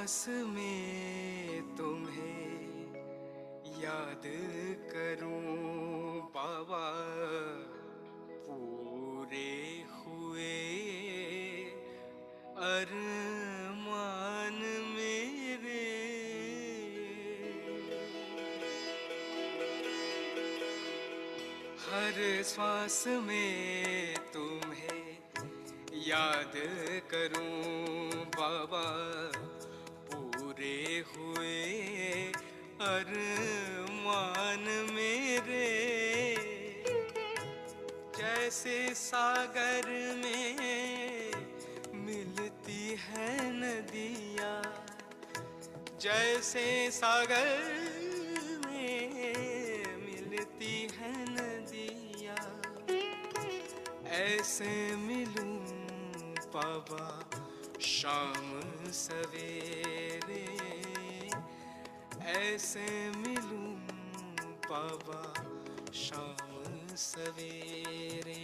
श्वास में तुम्हें याद करूं बाबा, पूरे हुए अरमान मेरे। हर श्वास में तुम्हें याद करूं बाबा, पूरे हुए अरमान मेरे। जैसे सागर में मिलती है नदियाँ, जैसे सागर में मिलती है नदियाँ, ऐसे मिलूं बाबा शाम सवेरे। ऐसे मिलूं बाबा शाम सवेरे।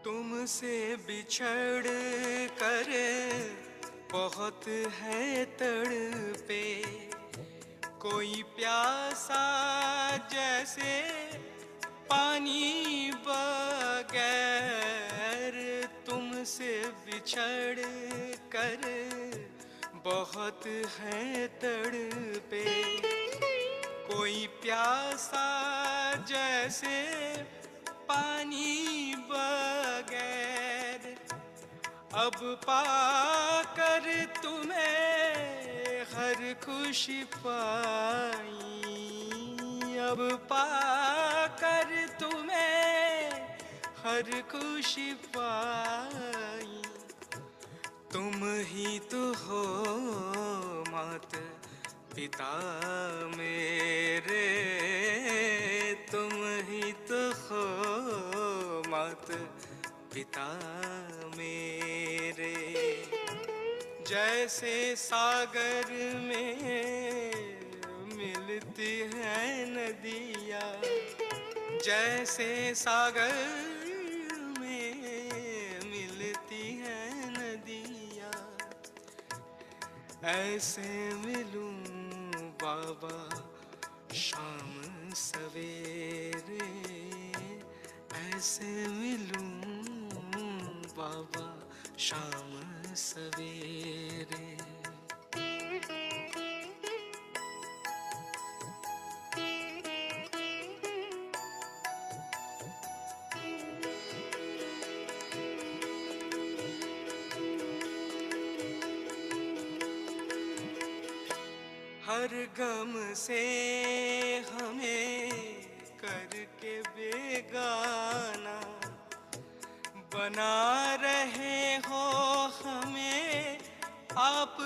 तुमसे बिछड़ कर बहुत है तड़पे, कोई प्यासा जैसे पानी बगैर। तुमसे बिछड़ कर बहुत है तड़पे, कोई प्यासा जैसे पानी बगैर। अब पाकर तुम्हें हर खुशी पाई, अब पाकर तुम्हें हर खुशी पाई। तुम ही तो हो मात पिता मेरे, तुम ही तो हो मात पिता मेरे। जैसे सागर में मिलती है नदियाँ, जैसे सागर में मिलती है नदियाँ, ऐसे मिलूं बाबा शाम सवेरे। ऐसे मिलूं बाबा शाम सवेरे। हर गम से हमें करके बेगाना, बना रहे हो हमें आप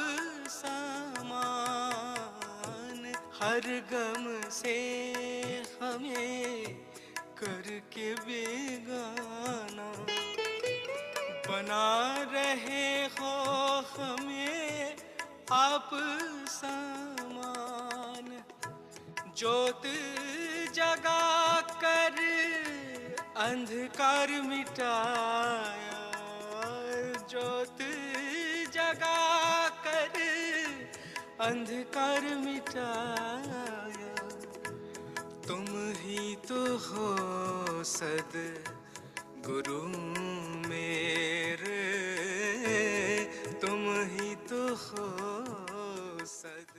समान। हर गम से हमें करके बेगाना, बना रहे हो हमें आप समान। ज्योत जगा कर अंधकार मिटाया, ज्योत जगा कर अंधकार मिटाया। तुम ही तो हो सद गुरु मेरे, तुम ही तो हो सद।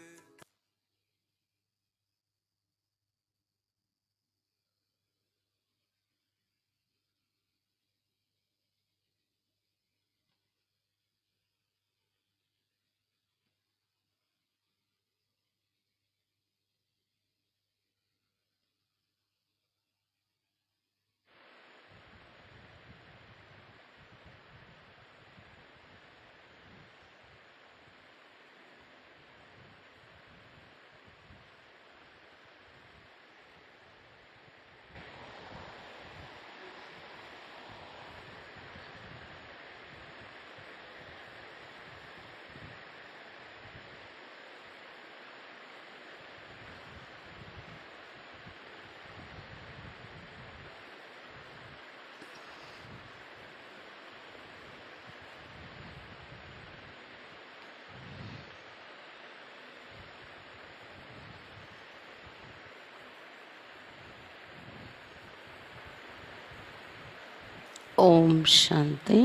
ఓం శాంతి.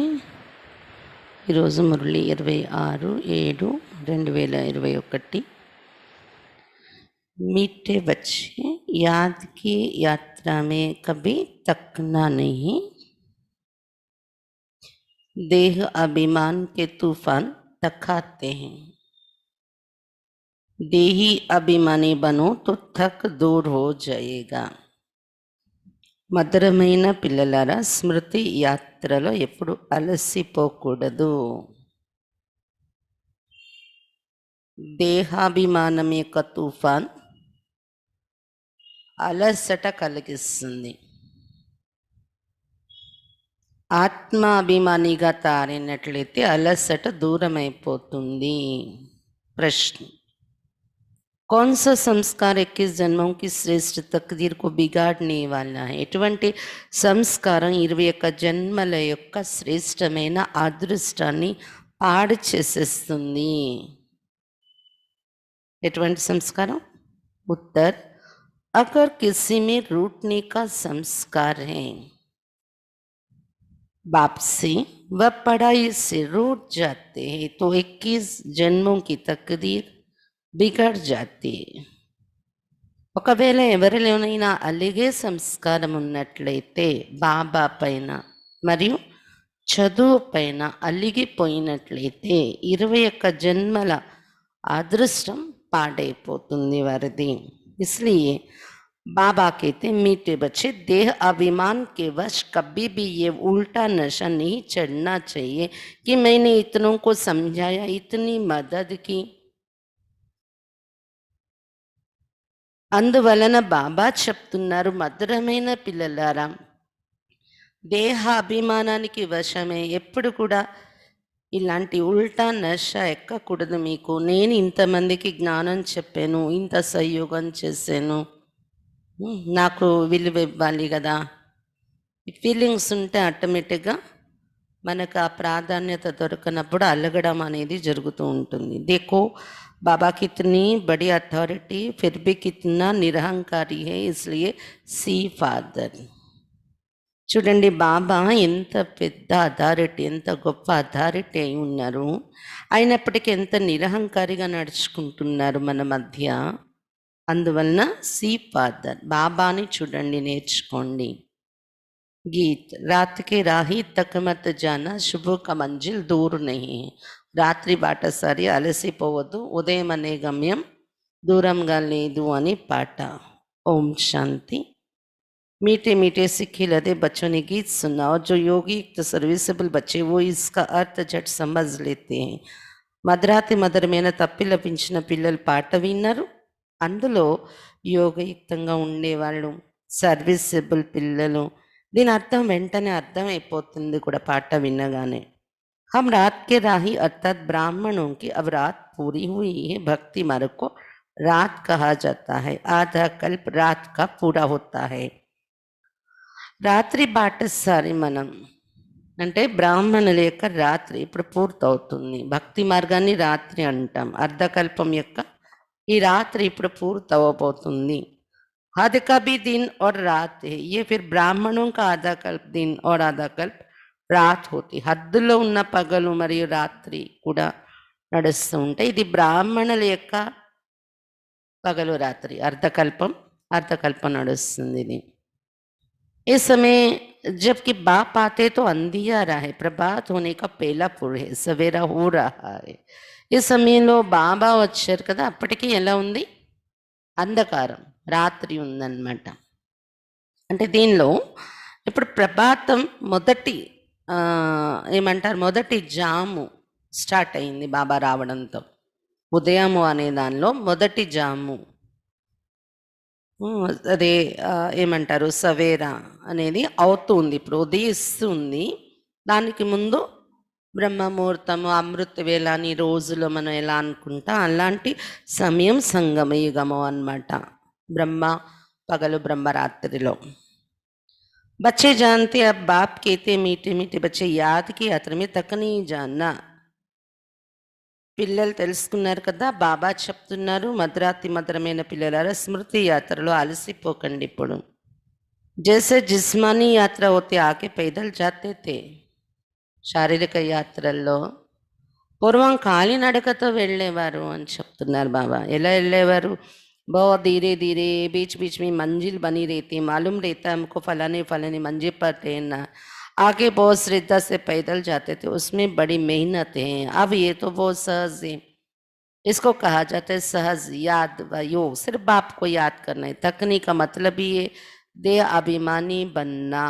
ఈరోజు మురళి 26/7/2021. मीठे बच्चे याद की यात्रा में कभी थकना नहीं, देह अभिमान के तूफान थकाते हैं। देही अभिमानी बनो तो थक दूर हो जाएगा. మధురమైన పిల్లలారా, స్మృతి యాత్రలో ఎప్పుడు అలసిపోకూడదు. దేహాభిమానం యొక్క తుఫాన్ అలసట కలిగిస్తుంది. ఆత్మాభిమానిగా తారినట్లయితే అలసట దూరమైపోతుంది. ప్రశ్న: कौन सा संस्कार 21 जन्मों की श्रेष्ठ तकदीर को बिगाड़ने वाला है? ఎటువంటి సంస్కారం 21 జన్మల యొక్క శ్రేష్టమైన అదృష్టాన్ని పాడు చేసేస్తుంది? ఎటువంటి సంస్కారం? उत्तर: अगर किसी में रूठने का संस्कार है, बाप से व पढ़ाई से रूठ जाते हैं, तो 21 जन्मों की तकदीर బిగడ్ జాతి. ఒకవేళ ఎవరిలోనైనా అలిగే సంస్కారం ఉన్నట్లయితే బాబా పైన మరియు చదువు పైన అలిగిపోయినట్లయితే 21 జన్మల అదృష్టం పాడైపోతుంది వారిది. इसलिए बाबा कहते मीठे बच्चे, देह अभिमान के वश कभी भी ये उल्टा नशा नहीं चढ़ना चाहिए कि मैंने इतनों को समझाया, इतनी मदद की. అందువలన బాబా చెప్తున్నారు, మధురమైన పిల్లలారా, దేహ అభిమానానికి వశమే ఎప్పుడు కూడా ఇలాంటి ఉల్టా నష ఎక్కకూడదు. మీకు నేను ఇంతమందికి జ్ఞానం చెప్పాను, ఇంత సహయోగం చేశాను, నాకు విలువ ఇవ్వాలి కదా, ఫీలింగ్స్ ఉంటే ఆటోమేటిక్గా మనకు ఆ ప్రాధాన్యత దొరకనప్పుడు అలగడం అనేది జరుగుతూ ఉంటుంది. దేకో बाबा कितनी बड़ी अथॉरिटी, फिर भी कितना निरहंकारी है, इसलिए सी फादर. చూడండి, బాబా ఎంత పెద్ద అథారిటీ, ఎంత గొప్ప అథారిటీ అయి ఉన్నారు, అయినప్పటికీ ఎంత నిరహంకారిగా నడుచుకుంటున్నారు మన మధ్య. అందువలన सी फादर, బాబాని చూడండి, నేర్చుకోండి. గీత్: రాత్ కే రాహి తక్ మత్ జానా, శుభ కా మంజిల్ దూర్ నహీ. రాత్రి బాటసారి అలసిపోవద్దు, ఉదయం అనే గమ్యం దూరంగా లేదు అని పాట. ఓం శాంతి. मीठे मीठे सिक्खे लदे बच्चों ने गीत सुना, और जो योगी सर्विसेबल बच्चे वो इसका अर्थ झट समझ लेते हैं. మధురాతి మధురమైన తప్పి లభించిన పిల్లలు పాట విన్నారు. అందులో యోగయుక్తంగా ఉండేవాళ్ళు, సర్వీసబుల్ పిల్లలు, దీని అర్థం వెంటనే అర్థమైపోతుంది కూడా పాట వినగానే. हम रात के राही अर्थात ब्राह्मणों की अब रात पूरी हुई है. भक्ति मार्ग को रात कहा जाता है. आधा कल्प रात का पूरा होता है. రాత్రి బాటసారి మనం అంటే బ్రాహ్మణుల యొక్క రాత్రి ఇప్పుడు పూర్తవుతుంది. భక్తి మార్గాన్ని రాత్రి అంటాం. అర్ధకల్పం యొక్క ఈ రాత్రి ఇప్పుడు పూర్తవబోతుంది. आधा का भी दिन और रात है. ये फिर ब्राह्मणों का आधा कल्प दिन और आधा कल्प రాత్ హోతి. హద్దులో ఉన్న పగలు మరియు రాత్రి కూడా నడుస్తూ ఉంటాయి. ఇది బ్రాహ్మణుల యొక్క పగలు రాత్రి, అర్ధకల్పం నడుస్తుంది ఇది. ఈ समय जबकि बाप आते तो अंधियारा है, प्रभात होने का पहला पुर है, सवेरा हो रहा है. ఈ సమయంలో బాబా వచ్చారు కదా, అప్పటికి ఎలా ఉంది? అంధకారం, రాత్రి ఉందన్నమాట. అంటే దీనిలో ఇప్పుడు ప్రభాతం మొదటి జాము స్టార్ట్ అయింది బాబా రావడంతో. ఉదయము అనే దానిలో మొదటి జాము, అదే ఏమంటారు, సవేరా అనేది అవుతుంది, ఇప్పుడు ఉదయిస్తుంది. దానికి ముందు బ్రహ్మముహూర్తము, అమృత వేళ అని రోజులో మనం ఎలా అనుకుంటా అలాంటి సమయం సంగమయుగము అన్నమాట. పగలు బ్రహ్మరాత్రిలో. बच्चे जानते अब बाप कहते मीठे मीठे बच्चे याद की यात्रा में तक नहीं जानना. పిల్లలు తెలుసుకున్నారు కదా, బాబా చెప్తున్నారు, మధురాతి మధురమైన పిల్లలారా, స్మృతి యాత్రలో అలసిపోకండి. ఇప్పుడు जैसे जिस्मानी यात्रा होती आके पैदल जाते थे శారీరక యాత్రల్లో పూర్వం కాలినడకతో వెళ్ళేవారు అని చెప్తున్నారు బాబా. ఎలా వెళ్ళేవారు? बहुत धीरे धीरे बीच बीच में मंजिल बनी रहती, मालूम रहता हमको फलाने फलाने मंजिल पर ठहरना, आगे बहुत श्रद्धा से पैदल जाते थे, उसमें बड़ी मेहनत है. अब ये तो बहुत सहज है, इसको कहा जाता है सहज याद व योग. सिर्फ बाप को याद करना है. तकनीक का मतलब ही है देह अभिमानी बनना.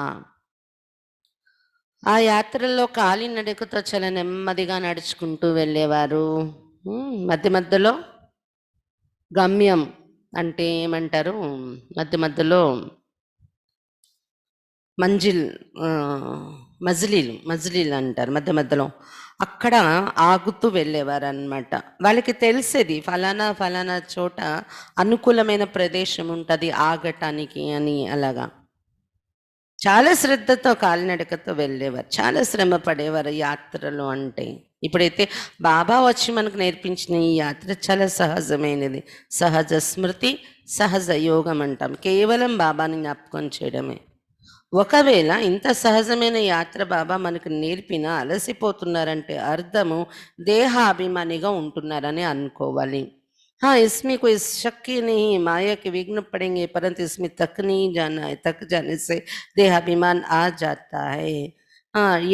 ఆ యాత్రలో కాలినడకతో చాలా నెమ్మదిగా నడుచుకుంటూ వెళ్ళేవారు. మధ్య మధ్యలో గమ్యం అంటే ఏమంటారు, మధ్య మధ్యలో మంజిల్ మజిలీలు అంటారు. మధ్య మధ్యలో అక్కడ ఆగుతూ వెళ్ళేవారు అనమాట. వాళ్ళకి తెలిసేది ఫలానా ఫలానా చోట అనుకూలమైన ప్రదేశం ఉంటుంది ఆగటానికి అని. అలాగా చాలా శ్రద్ధతో కాలినడకతో వెళ్ళేవారు. చాలా శ్రమ పడేవారు యాత్రలు అంటే. ఇప్పుడైతే బాబా వచ్చి మనకు నేర్పించిన ఈ యాత్ర చాలా సహజమైనది. సహజ స్మృతి, సహజ యోగం అంటాం. కేవలం బాబాని జ్ఞాపకం చేయడమే. ఒకవేళ ఇంత సహజమైన యాత్ర బాబా మనకు నేర్పినా అలసిపోతున్నారంటే అర్థము దేహాభిమానిగా ఉంటున్నారని అనుకోవాలి. हाँ, इसमें कोई शक ही नहीं, माया के विघ्न पड़ेंगे परंतु इसमें तक नहीं जाना है. तक जाने से देहाभिमान आ जाता है.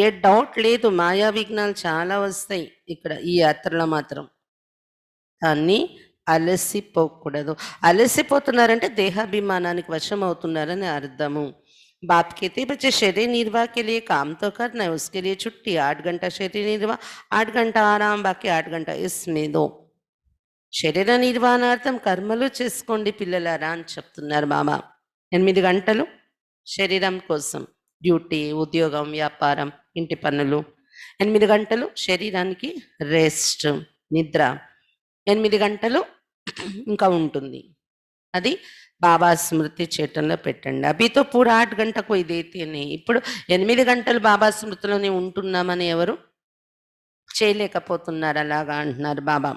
ఏ డౌట్ లేదు, మాయా విఘ్నాలు చాలా వస్తాయి ఇక్కడ ఈ యాత్రలో మాత్రం. కానీ అలసిపోకూడదు. అలసిపోతున్నారంటే దేహాభిమానానికి వశం అవుతున్నారని అర్థము. बाप कहते बच्चे शरीर निर्वाह के लिए काम तो करना है, उसके लिए छुट्टी. 8 घंटा शरीर निर्वाह, 8 घंटा आराम, बाकी 8 घंटा इसमें दो. శరీర నిర్వహణార్థం కర్మలు చేసుకోండి పిల్లలారా అని చెప్తున్నారు బాబా. 8 గంటలు శరీరం కోసం డ్యూటీ, ఉద్యోగం, వ్యాపారం, ఇంటి పనులు. 8 గంటలు శరీరానికి రెస్ట్, నిద్ర. 8 గంటలు ఇంకా ఉంటుంది, అది బాబా స్మృతి చేటంలో పెట్టండి. అభితో పూరా 8 గంటకు ఇదైతేనే. ఇప్పుడు 8 గంటలు బాబా స్మృతిలోనే ఉంటున్నామని ఎవరు చేయలేకపోతున్నారు. అలాగా అంటున్నారు బాబా.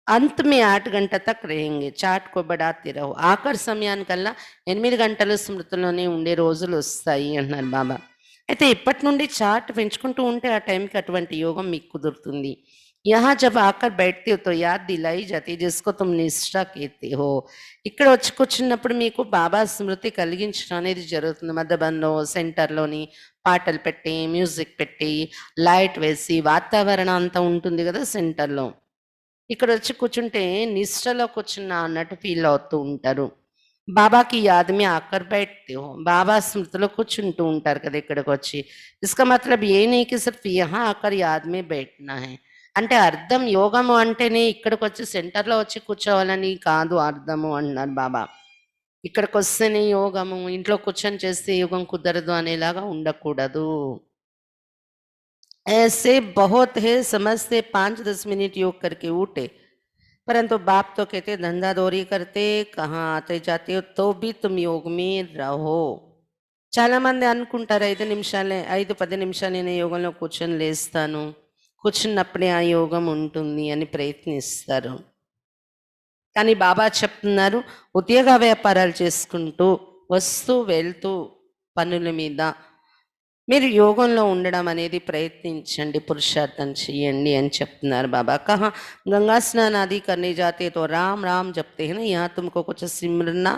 अंत में 8 घंटा तक रहेंगे, చాట్ को बढ़ाते रहो. ఆఖరి సమయానికల్లా 8 గంటలు స్మృతిలోనే ఉండే రోజులు వస్తాయి అంటున్నారు బాబా. అయితే ఇప్పటి నుండి చాట్ పెంచుకుంటూ ఉంటే ఆ టైంకి అటువంటి యోగం మీకు కుదురుతుంది. यहाँ जब आकर बैठते हो तो याद दिलाई जाती है जिसको तुम निष्ठा कहते हो. ఇక్కడ వచ్చి కూర్చున్నప్పుడు మీకు బాబా స్మృతి కలిగించడం అనేది జరుగుతుంది. మధ్యబంలో సెంటర్లోని పాటలు పెట్టి, మ్యూజిక్ పెట్టి, లైట్ వేసి, వాతావరణం అంతా ఉంటుంది కదా సెంటర్లో. ఇక్కడ వచ్చి కూర్చుంటే నిష్ఠలో కూర్చున్న అన్నట్టు ఫీల్ అవుతూ ఉంటారు. బాబాకి యాద్ మే ఆకర్ బైఠతే హో, బాబా స్మృతిలో కూర్చుంటూ ఉంటారు కదా ఇక్కడికి వచ్చి. ఇస్కా మతలబ్ ఏ नहीं कि सिर्फ यहाँ आकर याद में बैठना है. అంటే అర్థం యోగము అంటేనే ఇక్కడికి వచ్చి సెంటర్లో వచ్చి కూర్చోవాలని కాదు అర్థము అన్నారు బాబా. ఇక్కడికి వస్తేనే యోగము, ఇంట్లో కూర్చొని చేస్తే యోగం కుదరదు అనేలాగా ఉండకూడదు. ऐसे बहुत है समझते 5-10 मिनट योग करके उठे, परंतु बाप तो कहते धंधा दौरी करते कहाँ आते जाते हो तो भी तुम योग में रहो. చాలా మంది అనుకుంటారు 5-10 నిమిషాలు నేను యోగంలో కూర్చొని లేస్తాను, కూర్చున్నప్పుడే ఆ యోగం ఉంటుంది అని ప్రయత్నిస్తారు. కానీ బాబా చెప్తున్నారు ఉద్యోగ వ్యాపారాలు చేసుకుంటూ వస్తూ వెళ్తూ పనుల మీద మీరు యోగంలో ఉండడం అనేది ప్రయత్నించండి, పురుషార్థం చేయండి అని చెప్తున్నారు బాబా. కహా గంగా స్నాन आदि करने जाते तो राम राम जपते हैं ना, यहाँ तुमको कुछ सिमरना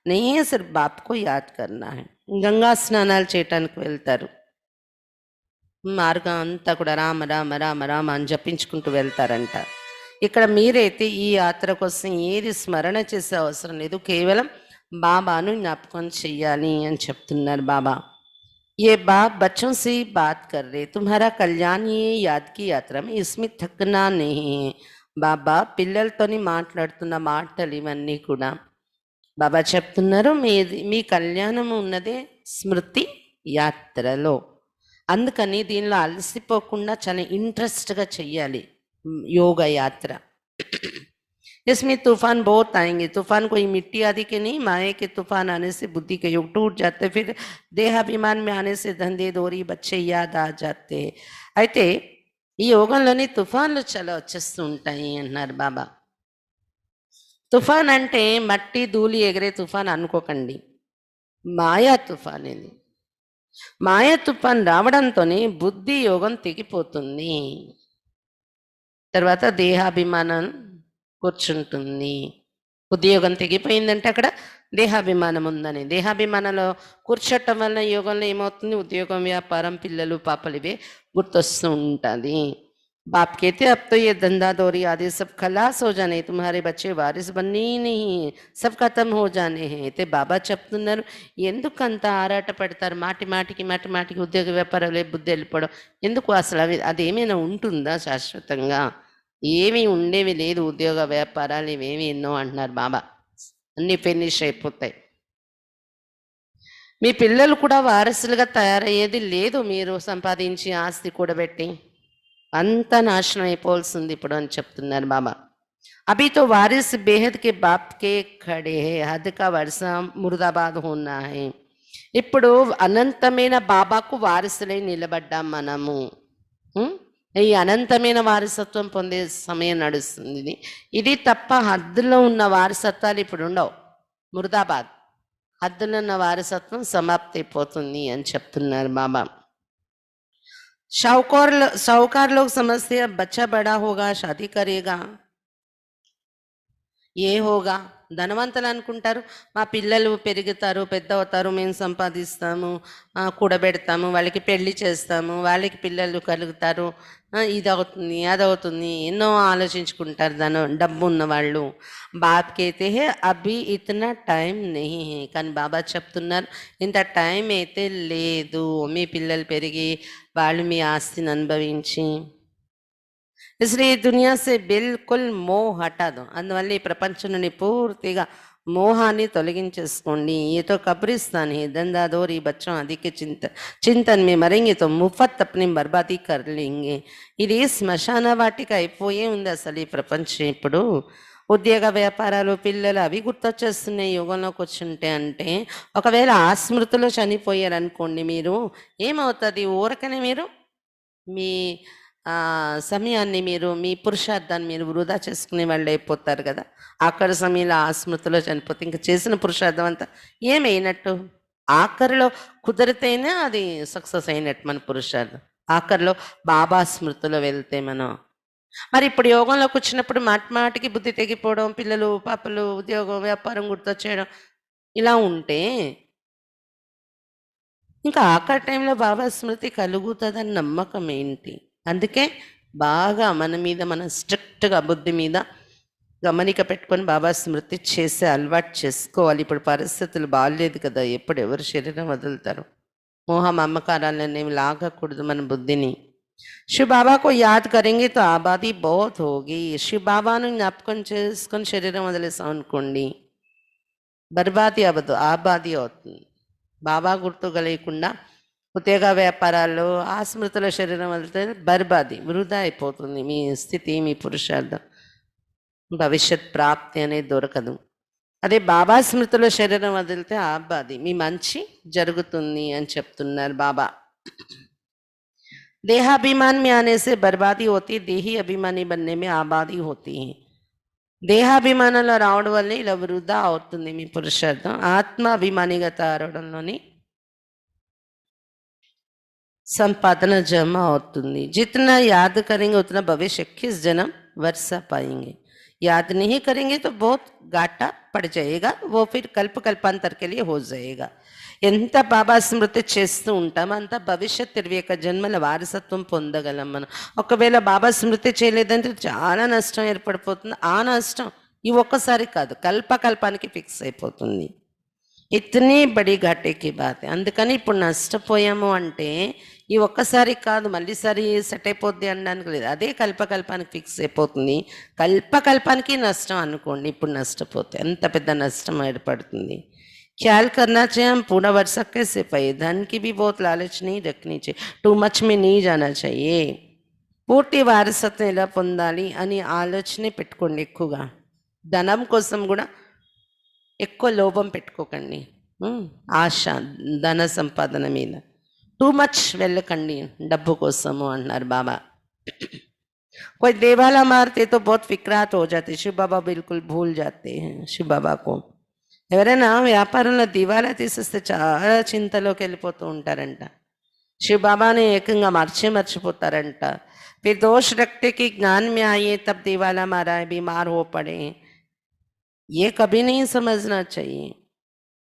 नहीं है, सिर्फ बाप को याद करना है. గంగా స్నానాలు చేయటానికి వెళ్తారు, మార్గం అంతా కూడా రామ రామ రామ రామ అని జపించుకుంటూ వెళ్తారంట. ఇక్కడ మీరైతే ఈ యాత్ర కోసం ఏది స్మరణ చేసే అవసరం లేదు, కేవలం బాబాను జ్ఞాపకం చెయ్యాలి అని చెప్తున్నారు బాబా. ये बाप बच्चों से ही बात कर रहे, तुम्हारा कल्याण ये याद की यात्रा में, इसमें थकना नहीं है. బాబా పిల్లలతోని మాట్లాడుతున్న మాటలు ఇవన్నీ కూడా బాబా చెప్తున్నారు మీ కళ్యాణం ఉన్నదే స్మృతి యాత్రలో. అందుకని దీనిలో అలసిపోకుండా చాలా ఇంట్రెస్ట్గా చెయ్యాలి యోగ యాత్ర. इसमें तूफान बहुत आएंगे, तूफान कोई मिट्टी आदि के नहीं, माया के तूफान आने से बुद्धि के योग टूट जाते, फिर देहाभिमान में आने से धंधे दौरी बच्चे याद आ जाते. అయితే ఈ యోగంలోని తుఫాన్లు చాలా వచ్చేస్తూ ఉంటాయి అన్నారు బాబా. తుఫాన్ అంటే మట్టి ధూళి ఎగిరే తుఫాన్ అనుకోకండి. మాయా తుఫాన్ ఇది. మాయా తుఫాన్ రావడంతోనే బుద్ధి యోగం తెగిపోతుంది. తర్వాత దేహాభిమానం కూర్చుంటుంది. బుద్ధి యోగం తెగిపోయిందంటే అక్కడ దేహాభిమానం ఉందని. దేహాభిమానంలో కూర్చోటం వల్ల యోగంలో ఏమవుతుంది, ఉద్యోగం, వ్యాపారం, పిల్లలు, పాపలు ఇవే గుర్తొస్తూ ఉంటుంది. बाप कहते अब तो ये धंधा दौरी आदि सब खलास हो जाने, तुम्हारे बच्चे वारिस बनने ही नहीं, सब खत्म हो जाने हैं. అయితే బాబా చెప్తున్నారు, ఎందుకంత ఆరాట పడతారు, మాటి మాటికి ఉద్యోగ వ్యాపారాలే బుద్ధి వెళ్ళిపోవడం ఎందుకు, అసలు అది ఏమైనా ఉంటుందా శాశ్వతంగా, ఏమీ ఉండేవి లేదు. ఉద్యోగ వ్యాపారాలు ఇవేమి ఎన్నో అంటున్నారు బాబా, అన్నీ ఫినిష్ అయిపోతాయి. మీ పిల్లలు కూడా వారసులుగా తయారయ్యేది లేదు, మీరు సంపాదించి ఆస్తి కూడబెట్టి అంతా నాశనం అయిపోవాల్సింది ఇప్పుడు అని చెప్తున్నారు బాబా. అభి తో వారిస్ బేహద్ కే బాప్ కే ఖడే హై, హద్ కా వర్ష ముర్దాబాద్ హోనా హై. ఇప్పుడు అనంతమైన బాబాకు వారసులై నిలబడ్డాం మనము. ఈ అనంతమైన వారసత్వం పొందే సమయం నడుస్తుంది ఇది. ఇది తప్ప హద్దులో ఉన్న వారసత్వాలు ఇప్పుడు ఉండవు. ముర్దాబాద్, హద్దులో ఉన్న వారసత్వం సమాప్తి అయిపోతుంది అని చెప్తున్నారు బాబా. साहूकार लोग समझते हैं बच्चा बड़ा होगा शादी करेगा ఏ హోగా, ధనవంతులు అనుకుంటారు మా పిల్లలు పెరుగుతారు, పెద్ద అవుతారు, మేము సంపాదిస్తాము, కూడబెడతాము, వాళ్ళకి పెళ్లి చేస్తాము, వాళ్ళకి పిల్లలు కలుగుతారు, ఇది అవుతుంది అది అవుతుంది, ఎన్నో ఆలోచించుకుంటారు డబ్బు ఉన్న వాళ్ళు. బాబ్కైతే హే అభి ఇతనా టైం నహీ హే, కానీ బాబా చెప్తున్నారు ఇంత టైం అయితే లేదు. మీ పిల్లలు పెరిగి వాళ్ళు మీ ఆస్తిని అనుభవించి, इसलिए दुनिया से बिल्कुल मोह हटा दो. అందువల్ల ఈ ప్రపంచం నుండి పూర్తిగా మోహాన్ని తొలగించేసుకోండి. ये तो कब्रिस्तान है, धंधादौरी बच्चों आदि के चिंतन में मरेंगे तो मुफ्त अपनी बर्बादी कर लेंगे. ఇది శ్మశాన వాటిక అయిపోయే ఉంది అసలు ఈ ప్రపంచం ఇప్పుడు. ఉద్యోగ వ్యాపారాలు, పిల్లలు అవి గుర్తొచ్చేస్తున్నాయి యోగంలోకి వచ్చుంటే. అంటే ఒకవేళ ఆ స్మృతిలో చనిపోయారనుకోండి, మీరు ఏమవుతుంది, ఊరకనే మీరు మీ సమయాన్ని, మీరు మీ పురుషార్థాన్ని మీరు వృధా చేసుకునే వాళ్ళు అయిపోతారు కదా. ఆఖరి సమయంలో ఆ స్మృతిలో చనిపోతే ఇంకా చేసిన పురుషార్థం అంతా ఏమైనట్టు. ఆఖరిలో కుదిరితేనే అది సక్సెస్ అయినట్టు మన పురుషార్థం. ఆఖరిలో బాబా స్మృతిలో వెళ్తే మనం. మరి ఇప్పుడు యోగంలోకి వచ్చినప్పుడు మాటికి బుద్ధి తెగిపోవడం, పిల్లలు పాపలు, ఉద్యోగం వ్యాపారం గుర్తొచ్చేయడం ఇలా ఉంటే ఇంకా ఆఖరి టైంలో బాబా స్మృతి కలుగుతుందని నమ్మకం ఏంటి? అందుకే బాగా మన మీద మనం స్ట్రిక్ట్గా బుద్ధి మీద గమనిక పెట్టుకొని బాబా స్మృతి చేసే అలవాటు చేసుకోవాలి. ఇప్పుడు పరిస్థితులు బాగాలేదు కదా, ఎప్పుడు ఎవరు శరీరం వదులుతారు. మోహ మమకారాలనేవి లాగకూడదు మన బుద్ధిని. శివ బాబాకు యాద్ కరెంగే తో ఆబాదీ బహుత్ హోగి. శివ బాబాను జ్ఞాపకం చేసుకొని శరీరం వదిలేసాం అనుకోండి, బర్బాదీ అవ్వదు, ఆబాదీ అవుతుంది. బాబా గుర్తు కలిగకుండా ఉద్యోగ వ్యాపారాల్లో ఆ స్మృతిలో శరీరం వదిలితే బర్బాది, వృధా అయిపోతుంది మీ స్థితి, మీ పురుషార్థం, భవిష్యత్ ప్రాప్తి అనేది దొరకదు. అదే బాబా స్మృతిలో శరీరం వదిలితే ఆబాది, మీ మంచి జరుగుతుంది అని చెప్తున్నారు బాబా. देहाभिमान में आने से बर्बादी होती, देही अभिमानी बनने में आबादी होती है. దేహాభిమానంలో రావడం వల్ల ఇలా వృధా అవుతుంది మీ పురుషార్థం. ఆత్మ అభిమానిగా తయారవడంలోని संपादना जमा होती. जितना याद करेंगे उतना भविष्य 21 जन्म वर्षा पाएंगे. याद नहीं करेंगे तो बहुत घाटा पड़ जाएगा, वो फिर कल्प कल्पांतर के लिए हो जाएगा. ఎంత బాబా స్మృతి చేస్తూ ఉంటామో అంత భవిష్యత్ 21 జన్మల వారసత్వం పొందగలం మనం. ఒకవేళ బాబా స్మృతి చేయలేదంటే చాలా నష్టం ఏర్పడిపోతుంది. ఆ నష్టం ఈ ఒక్కసారి కాదు, కల్పానికి ఫిక్స్ అయిపోతుంది. ఇతనీ బడి ఘాటేకి బాతే. అందుకని ఇప్పుడు నష్టపోయాము అంటే ఈ ఒక్కసారి కాదు, మళ్ళీసారి సెట్ అయిపోద్ది అనడానికి లేదు, అదే కల్పానికి ఫిక్స్ అయిపోతుంది. కల్పానికి నష్టం అనుకోండి, ఇప్పుడు నష్టపోతే ఎంత పెద్ద నష్టం ఏర్పడుతుంది. ख्याल करना चाहिए हम पूर्ण वर्ष कैसे पाए. धन की भी बहुत लालच नहीं रखनी चाहिए, टू मच में नहीं जाना चाहिए. పూర్తి వారసత్వం ఎలా పొందాలి అని ఆలోచనే పెట్టుకోండి ఎక్కువగా. ధనం కోసం కూడా ఎక్కువ లోభం పెట్టుకోకండి, ఆశ ధన సంపాదన మీద టూ మచ్ వెళ్ళకండి డబ్బు కోసము అంటున్నారు బాబా. कोई देवाला मारते तो बहुत फिक्रात हो जाते, शिव बाबा बिल्कुल भूल जाते हैं शिव बाबा को. ఎవరైనా వ్యాపారంలో దివాలా తీసేస్తే చాలా చింతలోకి వెళ్ళిపోతూ ఉంటారంట. शिव बाबा ने ఏకంగా మర్చిపోతారంట. फिर दोष रखते कि ज्ञान में आइए तब दिवाला मारा है, बीमार हो पड़े. ये कभी नहीं समझना चाहिए.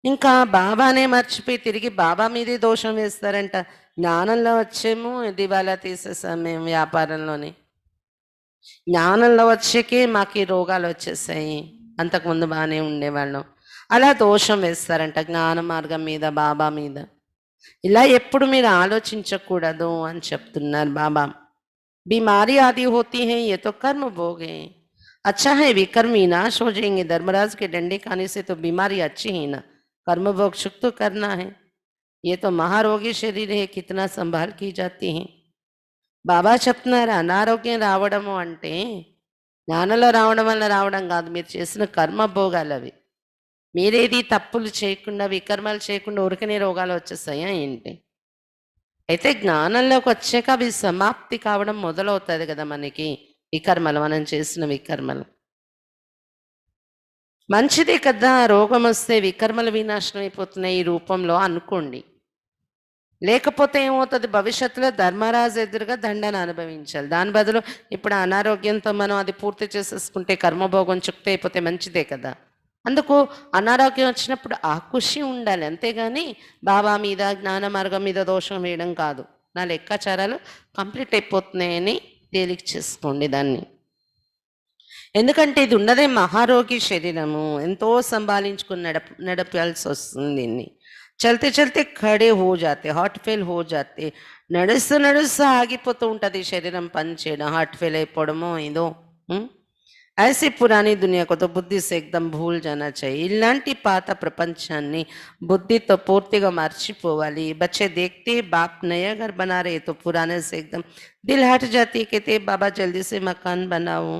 ఇంకా బాబానే మర్చిపోయి తిరిగి బాబా మీదే దోషం వేస్తారంట. జ్ఞానంలో వచ్చేమో దివాలా తీసేసాం మేము వ్యాపారంలోని. జ్ఞానంలో వచ్చేకే మాకు ఈ రోగాలు వచ్చేసాయి, అంతకుముందు బాగానే ఉండేవాళ్ళం. అలా దోషం వేస్తారంట జ్ఞాన మార్గం మీద, బాబా మీద. ఇలా ఎప్పుడు మీరు ఆలోచించకూడదు అని చెప్తున్నారు బాబా. बीमारी आदि होती है ये तो कर्म भोग है. अच्छा है विकर्म विनाश हो जाएंगे. धर्मराज के डंडे खाने से तो बीमारी अच्छी ही ना, कर्म भोग सुख तो करना है. ये तो महारोगी शरीर है, कितना संभाल की जाती है. బాబా చెప్తున్నారు అనారోగ్యం రావడము అంటే జ్ఞానంలో రావడం వల్ల రావడం కాదు, మీరు చేసిన కర్మ భోగాలు అవి. మీరేది తప్పులు చేయకుండా వికర్మలు చేయకుండా ఊరికనే రోగాలు వచ్చేస్తాయా ఏంటి? అయితే జ్ఞానంలోకి వచ్చాక అవి సమాప్తి కావడం మొదలవుతుంది కదా మనకి. వికర్మలు, మనం చేసిన వికర్మలు మంచిదే కదా. రోగం వస్తే వికర్మలు వినాశనం అయిపోతున్నాయి ఈ రూపంలో అనుకోండి. లేకపోతే ఏమవుతుంది, భవిష్యత్తులో ధర్మరాజు ఎదురుగా దండన అనుభవించాలి. దాని బదులు ఇప్పుడు అనారోగ్యంతో మనం అది పూర్తి చేసేసుకుంటే కర్మభోగం చుక్తి అయిపోతే మంచిదే కదా. అందుకు అనారోగ్యం వచ్చినప్పుడు ఆ ఖుషి ఉండాలి, అంతేగాని బాబా మీద జ్ఞాన మార్గం మీద దోషం వేయడం కాదు. నా లెక్కాచారాలు కంప్లీట్ అయిపోతున్నాయని తేలిక చేసుకోండి దాన్ని. ఎందుకంటే ఇది ఉన్నదే మహారోగి శరీరము, ఎంతో సంభాలించుకుని నడపాల్సి వస్తుంది దీన్ని. చల్తే చల్తే ఖడే హో జాతే, హార్ట్ ఫెయిల్ హో జాతే. నడుస్తూ ఆగిపోతూ ఉంటుంది శరీరం పనిచేయడం, హార్ట్ ఫెయిల్ అయిపోవడమో ఏదో. ऐसी पुरानी दुनिया को तो बुद्धि से एकदम भूल जाना चाहिए. इलांटी पात प्रपंचाన్ని బుద్ధితో పూర్తిగా మర్చిపోవాలి. बच्चे देखते बाप नया घर बना रहे तो पुराने से एकदम दिल हट जाती. कहते बाबा जल्दी से मकान बनाओ.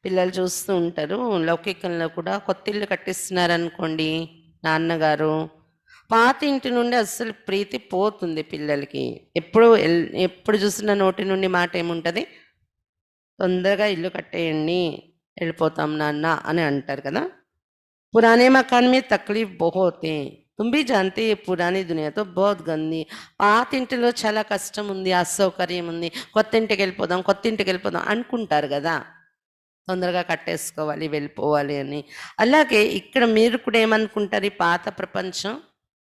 పిల్లలు చూస్తూ ఉంటారు, లౌకికంలో కూడా కొత్త ఇల్లు కట్టిస్తున్నారనుకోండి నాన్నగారు, పాత ఇంటి నుండి అస్సలు ప్రీతి పోతుంది పిల్లలకి. ఎప్పుడు చూసిన నోటి నుండి మాట ఏముంటుంది, తొందరగా ఇల్లు కట్టేయండి వెళ్ళిపోతాం నాన్న అని అంటారు కదా. పురానే మకాన్ మీద తక్లీఫ్ బహుతే. तुम भी जानते ये पुरानी दुनिया तो बहुत गंदी. పాత ఇంటిలో చాలా కష్టం ఉంది, అసౌకర్యం ఉంది, కొత్త ఇంటికి వెళ్ళిపోదాం అనుకుంటారు కదా, తొందరగా కట్టేసుకోవాలి వెళ్ళిపోవాలి అని. అలాగే ఇక్కడ మీరు కూడా ఏమనుకుంటారు, ఈ పాత ప్రపంచం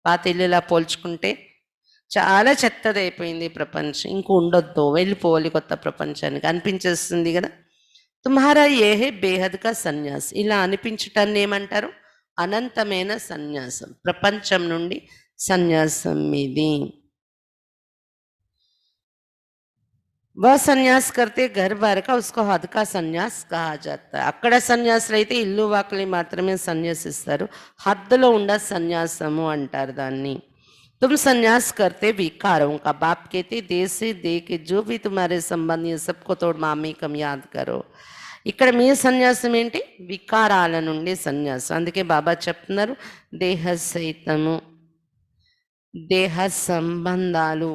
పాత ఇల్లులా పోల్చుకుంటే చాలా చెత్తదైపోయింది ప్రపంచం, ఇంక ఉండొద్దు వెళ్ళిపోవాలి కొత్త ప్రపంచానికి అనిపించేస్తుంది కదా. తుమ్హారా ఏ హే బేహద్ కా సన్యాస్. ఇలా అనిపించటాన్ని ఏమంటారు, అనంతమైన సన్యాసం, ప్రపంచం నుండి సన్యాసం మీది. वह सन्यास करते घर बार का, उसको हद का सन्यास कहा जाता है. అక్కడ సన్యాసులు అయితే ఇల్లు వాకిలి మాత్రమే సన్యాసిస్తారు, హద్దులో ఉండ సన్యాసము అంటారు దాన్ని. तुम सन्यास करते विकारों का. बाप कहते देश से दे के जो भी तुम्हारे संबंधी सबको तोड़ मामी कम याद करो. ఇక్కడ మీ సన్యాసం ఏంటి, వికారాల నుండి సన్యాసం. అందుకే బాబా చెప్తున్నారు దేహ సైతము, దేహ సంబంధాలు,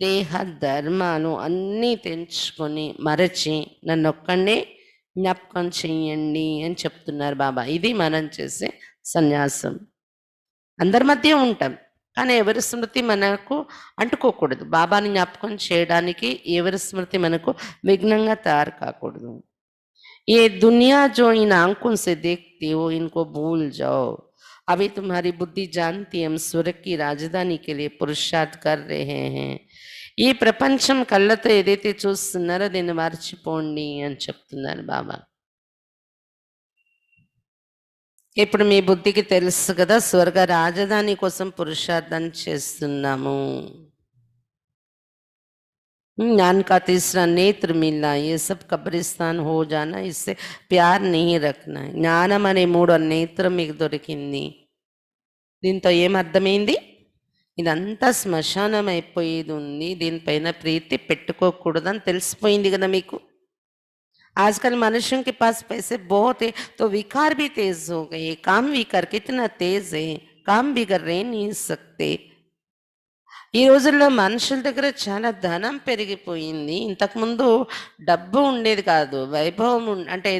దేహ ధర్మాలు అన్నీ తెంచుకొని మరచి నన్ను ఒక్కడే జ్ఞాపకం చెయ్యండి అని చెప్తున్నారు బాబా. ఇది మనం చేసే సన్యాసం. అందరి మధ్య ఉంటాం కానీ ఎవరి స్మృతి మనకు అంటుకోకూడదు. బాబాని జ్ఞాపకం చేయడానికి ఎవరి స్మృతి మనకు విఘ్నంగా తయారు కాకూడదు. ये दुनिया जो इन आंखों से देखती हो इनको भूल जाओ. अभी तुम्हारी बुद्धि जानती हम स्वर्ग की राजधानी के लिए पुरुषार्थ कर रहे हैं. ఈ ప్రపంచం కళ్ళతో ఏదైతే చూస్తున్నారో దీన్ని మర్చిపోండి అని చెప్తున్నారు బాబా. ఇప్పుడు మీ బుద్ధికి తెలుసు కదా స్వర్గ రాజధాని కోసం పురుషార్థం చేస్తున్నాము. ज्ञान का तीसरा नेत्र मिलना, ये सब कब्रिस्तान हो जाना, इससे प्यार नहीं रखना. జ్ఞానం అనే మూడో నేత్రం మీకు దొరికింది. దీంతో ఏమర్థమైంది, ఇదంతా శ్మశానం అయిపోయేది ఉంది, దీనిపైన ప్రీతి పెట్టుకోకూడదని తెలిసిపోయింది కదా మీకు. आजकल मनुष्यों के पास पैसे बहुत है तो विकार भी तेज हो गए. काम विकार कितना तेज है, काम बिगड़ रह नहीं सकते. ఈ రోజుల్లో మనుషుల దగ్గర చాలా ధనం పెరిగిపోయింది. ఇంతకుముందు డబ్బు ఉండేది కాదు. వైభవం అంటే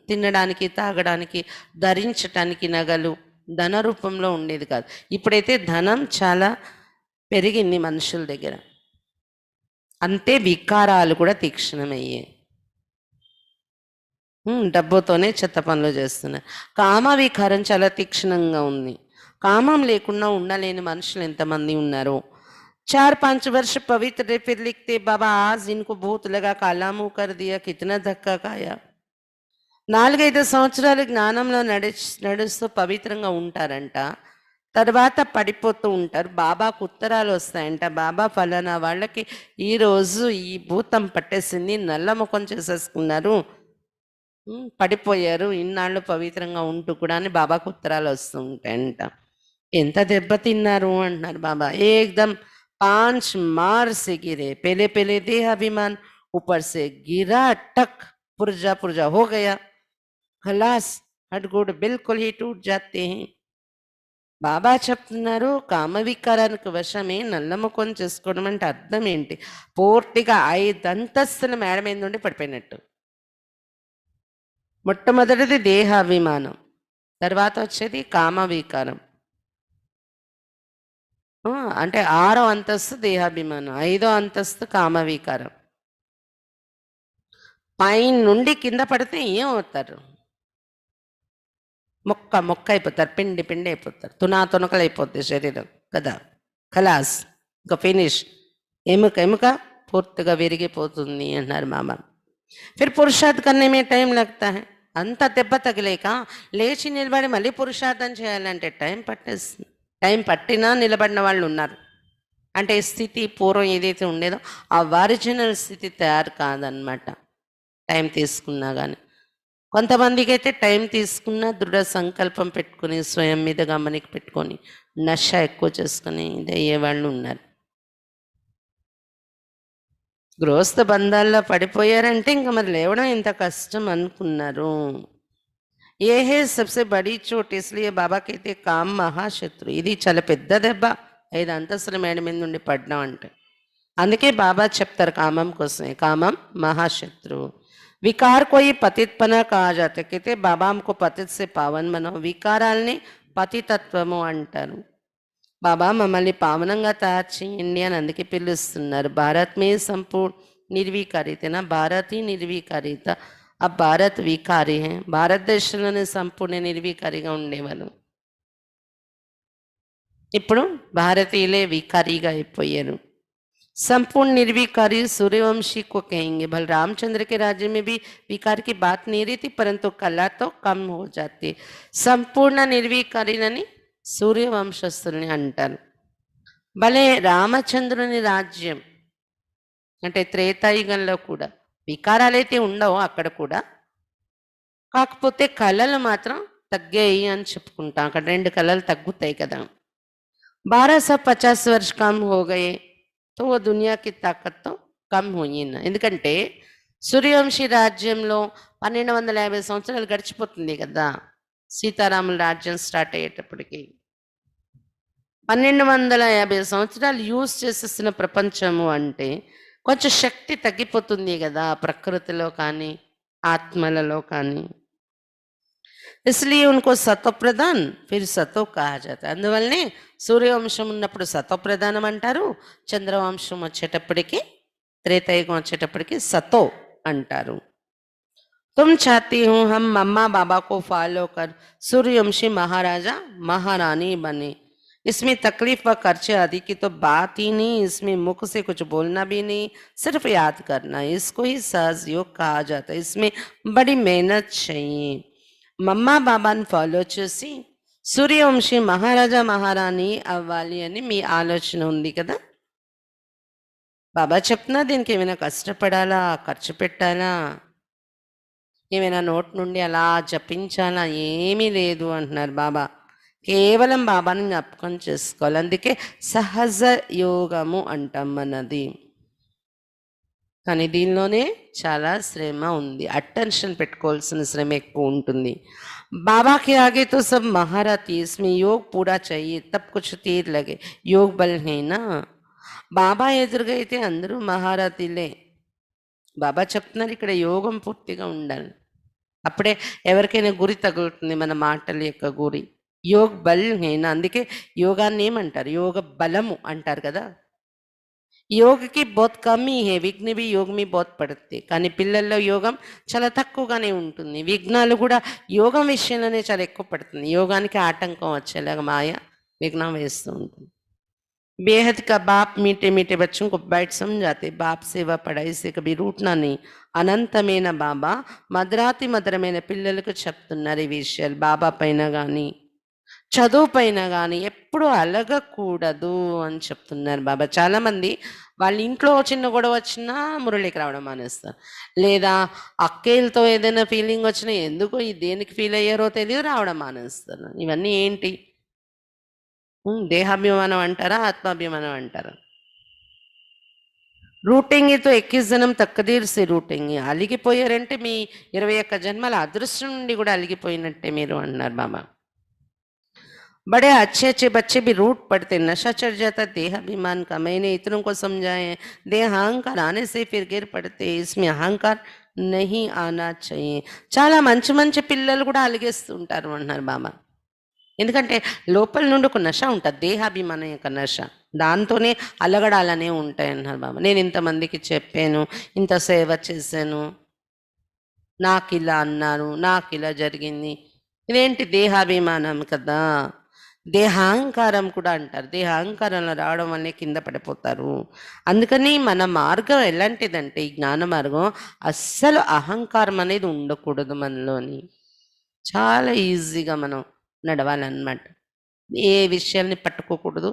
తినడానికి, తాగడానికి, ధరించటానికి నగలు ధన రూపంలో ఉండేది కాదు. ఇప్పుడైతే ధనం చాలా పెరిగింది మనుషుల దగ్గర. అంతే వికారాలు కూడా తీక్షణమయ్యాయి. డబ్బుతోనే చెత్త పనులు చేస్తున్నారు. కామ వికారం చాలా తీక్షణంగా ఉంది. కామం లేకుండా ఉండలేని మనుషులు ఎంతమంది ఉన్నారు. 4-5 वर्ष पवित्र रहे फिर लिखते बाबा आज इनको भूत लगा काला मुंह कर दिया कितना धक्का खाया. 4-5 సంవత్సరాలు జ్ఞానంలో నడుస్తూ పవిత్రంగా ఉంటారంట. తర్వాత పడిపోతూ ఉంటారు. బాబాకు ఉత్తరాలు వస్తాయంట, బాబా ఫలానా వాళ్ళకి ఈరోజు ఈ భూతం పట్టేసింది, నల్ల ముఖం చేసేసుకున్నారు, పడిపోయారు, ఇన్నాళ్ళు పవిత్రంగా ఉంటూ కూడా అని బాబాకు ఉత్తరాలు వస్తూ ఉంటాయంట. ఎంత దెబ్బతిన్నారు అంటున్నారు బాబా. ఏకదం 5 मार से गिरे, पहले पहले देह अभिमान, ऊपर से गिरा टक, पुर्जा पुर्जा हो गया, खलास, हडगुड बिल्कुल ही टूट जाते हैं. బాబా చెప్తున్నారు కామ వికారానికి వశమే నల్లముఖం చేసుకోవడం అంటే అర్థం ఏంటి? పూర్తిగా 5 అంతస్తుల మేడ మీద నుండి పడిపోయినట్టు. మొట్టమొదటిది దేహాభిమానం, తర్వాత వచ్చేది కామ వికారం, అంటే 6వ అంతస్తు దేహాభిమానం, 5వ అంతస్తు కామ వికారం. పైన నుండి కింద పడితే ఏమవుతారు? మొక్క మొక్క అయిపోతారు, పిండి పిండి అయిపోతారు, తునకలు అయిపోతాయి శరీరం కదా. ఖలాస్, ఇంకా ఫినిష్. ఎముక ఎముక పూర్తిగా విరిగిపోతుంది అన్నారు మామ. Phir పురుషార్థ్ కర్నే May time లగ్తా high. అంత దెబ్బ తగిలేక లేచి నిలబడి మళ్ళీ పురుషార్థం చేయాలంటే టైం పట్టేస్తుంది. టైం పట్టినా నిలబడిన వాళ్ళు ఉన్నారు. అంటే స్థితి పూర్వం ఏదైతే ఉండేదో ఆ ఒరిజినల్ స్థితి తయారు కాదనమాట, టైం తీసుకున్నా కానీ. కొంతమందికి అయితే టైం తీసుకున్న దృఢ సంకల్పం పెట్టుకుని స్వయం మీద గమనిక పెట్టుకొని నష ఎక్కువ చేసుకుని ఇది అయ్యే వాళ్ళు ఉన్నారు. గృహస్థ బంధాల్లో పడిపోయారంటే ఇంకా మరి లేవడం ఇంత కష్టం అనుకున్నారు. ఏ హే సబ్సే బడీ చోట్, ఇస్లియే బాబా కైతే కామ్ మహాశత్రు. ఇది చాలా పెద్ద దెబ్బ, 5 అంతస్తుల మేడ మీద నుండి పడ్డాం అంటే. అందుకే బాబా చెప్తారు కామం కోసమే, కామం మహాశత్రు. వికార్ కోయి పతిత్పన కహా జాతా, అయితే బాబా हमको పతిత్ సే పావన్ మనో. వికారాల్ని పతితత్వము అంటారు. బాబా మమ్మల్ని పావనంగా తయారు చేయండి అని అందుకే పిలుస్తున్నారు. భారత్ మే సంపూర్ణ నిర్వీకారితేనా, భారతీ నిర్వీకారిత. ఆ భారత్ వికారి హే. భారతదేశంలోనే సంపూర్ణ నిర్వీకారిగా ఉండేవారు, ఇప్పుడు భారతీయులే వికారిగా అయిపోయారు. संपूर्ण निर्विकारी सूर्यवंशी को कहेंगे. भले रामचंद्र के राज्य में भी विकार की बात नहीं रही थी, परंतु कला तो कम हो जाती. संपूर्ण निर्विकारिननी సూర్యవంశస్థుల్ని అంటారు. భలే రామచంద్రుని రాజ్యం అంటే త్రేతాయుగంలో కూడా వికారాలైతే ఉండవు అక్కడ కూడా, కాకపోతే కళలు మాత్రం తగ్గాయి అని చెప్పుకుంటాం. అక్కడ 2 కళలు తగ్గుతాయి కదా. 1250 वर्ष कम हो गए तो वो दुनिया की ताकत तो कम हुई ना. ఎందుకంటే సూర్యవంశీ రాజ్యంలో 1250 సంవత్సరాలు గడిచిపోతుంది కదా. సీతారాముల రాజ్యం స్టార్ట్ అయ్యేటప్పటికి 1250 సంవత్సరాలు యూజ్ చేసేస్తున్న ప్రపంచము అంటే కొంచెం శక్తి తగ్గిపోతుంది కదా ప్రకృతిలో కానీ ఆత్మలలో కానీ. इसलिए उनको सतो प्रधान फिर सतो कहा जाता है. అందువల్లనే సూర్యవంశం ఉన్నప్పుడు సతో ప్రధానం అంటారు, చంద్రవంశం వచ్చేటప్పటికి త్రేతాయుగం వచ్చేటప్పటికి సతో అంటారు. तुम चाहती हूँ हम मम्मा बाबा को फॉलो कर सूर्यवंशी महाराजा महारानी बने. इसमें तकलीफ व खर्चे आदि की तो बात ही नहीं, इसमें मुख से कुछ बोलना भी नहीं, सिर्फ याद करना. इसको ही सहज योग कहा जाता है. इसमें बड़ी मेहनत चाहिए. మమ్మా బాబాని ఫాలో చేసి సూర్యవంశీ మహారాజా మహారాణి అవ్వాలి అని మీ ఆలోచన ఉంది కదా. బాబా చెప్తున్నా దీనికి ఏమైనా కష్టపడాలా, ఖర్చు పెట్టాలా, ఏమైనా నోట్ నుండి అలా జపించాలా, ఏమీ లేదు అంటున్నారు బాబా. కేవలం బాబాని జ్ఞాపకం చేసుకోవాలి. అందుకే సహజ యోగము అంటాం అన్నది. కానీ దీనిలోనే చాలా శ్రమ ఉంది, అటెన్షన్ పెట్టుకోవాల్సిన శ్రమ ఎక్కువ ఉంటుంది. बाबा के आगे तो सब महारथी, इसमें योग पूरा चाहिए तब कुछ तीर लगे. योग बल है ना. బాబా ఎదురుగా అయితే అందరూ మహారథీలే. బాబా చెప్తున్నారు ఇక్కడ యోగం పూర్తిగా ఉండాలి. అప్పుడే ఎవరికైనా గురి తగులుతుంది మన మాటల యొక్క గురి. యోగ్ బల్ హేనా, అందుకే యోగాన్ని ఏమంటారు, యోగ బలము అంటారు కదా. యోగకి బహుత్ కమ్ హీ హే, విఘ్న భీ యోగ మీ బహుత్ పడతే. కానీ పిల్లల్లో యోగం చాలా తక్కువగానే ఉంటుంది. విఘ్నాలు కూడా యోగం విషయంలోనే చాలా ఎక్కువ పడుతుంది. యోగానికి ఆటంకం వచ్చేలాగా మాయ విఘ్నం వేస్తూ ఉంటుంది. बेहद का बाप मीठे मीठे बच्चों को बैठ समझाते, बाप सेवा पढ़ाई से कभी रूठना नहीं. అనంతమైన బాబా మధురాతి మధురమైన పిల్లలకు చెప్తున్నారు ఈ విషయాలు. బాబా పైన కానీ చదువు పైన కానీ ఎప్పుడు అలగకూడదు అని చెప్తున్నారు బాబా. చాలామంది వాళ్ళ ఇంట్లో చిన్న గొడవ వచ్చినా మురళికి రావడం మానేస్తారు, లేదా అక్కేలతో ఏదైనా ఫీలింగ్ వచ్చినా ఎందుకో ఈ దేనికి ఫీల్ అయ్యారో తెలియదు రావడం మానేస్తారు. ఇవన్నీ ఏంటి? దేహాభిమానం అంటారా, ఆత్మాభిమానం అంటారా? రూటింగ్ తో 21 జనం తక్కదీర్ సే రూటింగ్. అలిగిపోయారంటే మీ 21 జన్మల అదృష్టం నుండి కూడా అలిగిపోయినట్టే మీరు అన్నారు బాబా. बड़े अच्छे अच्छे बच्चे भी रूट पड़ते, नशा चढ़ जाता देहाभिमान का. मैंने इतनों को समझाए, देह अहंकार आने से फिर गिर पड़ते, इसमें अहंकार नहीं आना चाहिए. చాలా మంచి మంచి పిల్లలు కూడా అలిగేస్తుంటారు అన్నారు బాబా. ఎందుకంటే లోపల నుండి ఒక నశ ఉంటుంది, దేహాభిమానం యొక్క నశ. దాంతోనే అలగడాలనే ఉంటాయి అన్నారు బాబా. నేను ఇంతమందికి చెప్పాను, ఇంత సేవ చేశాను, నాకు ఇలా అన్నారు, నాకు ఇలా జరిగింది. ఇదేంటి దేహాభిమానం కదా. దేహాహంకారం కూడా అంటారు. దేహాహంకారంలో రావడం వల్లే కింద పడిపోతారు. అందుకని మన మార్గం ఎలాంటిదంటే ఈ జ్ఞాన మార్గం అస్సలు అహంకారం అనేది ఉండకూడదు మనలోని. చాలా ఈజీగా మనం నడవాలన్నమాట. ఏ విషయాల్ని పట్టుకోకూడదు,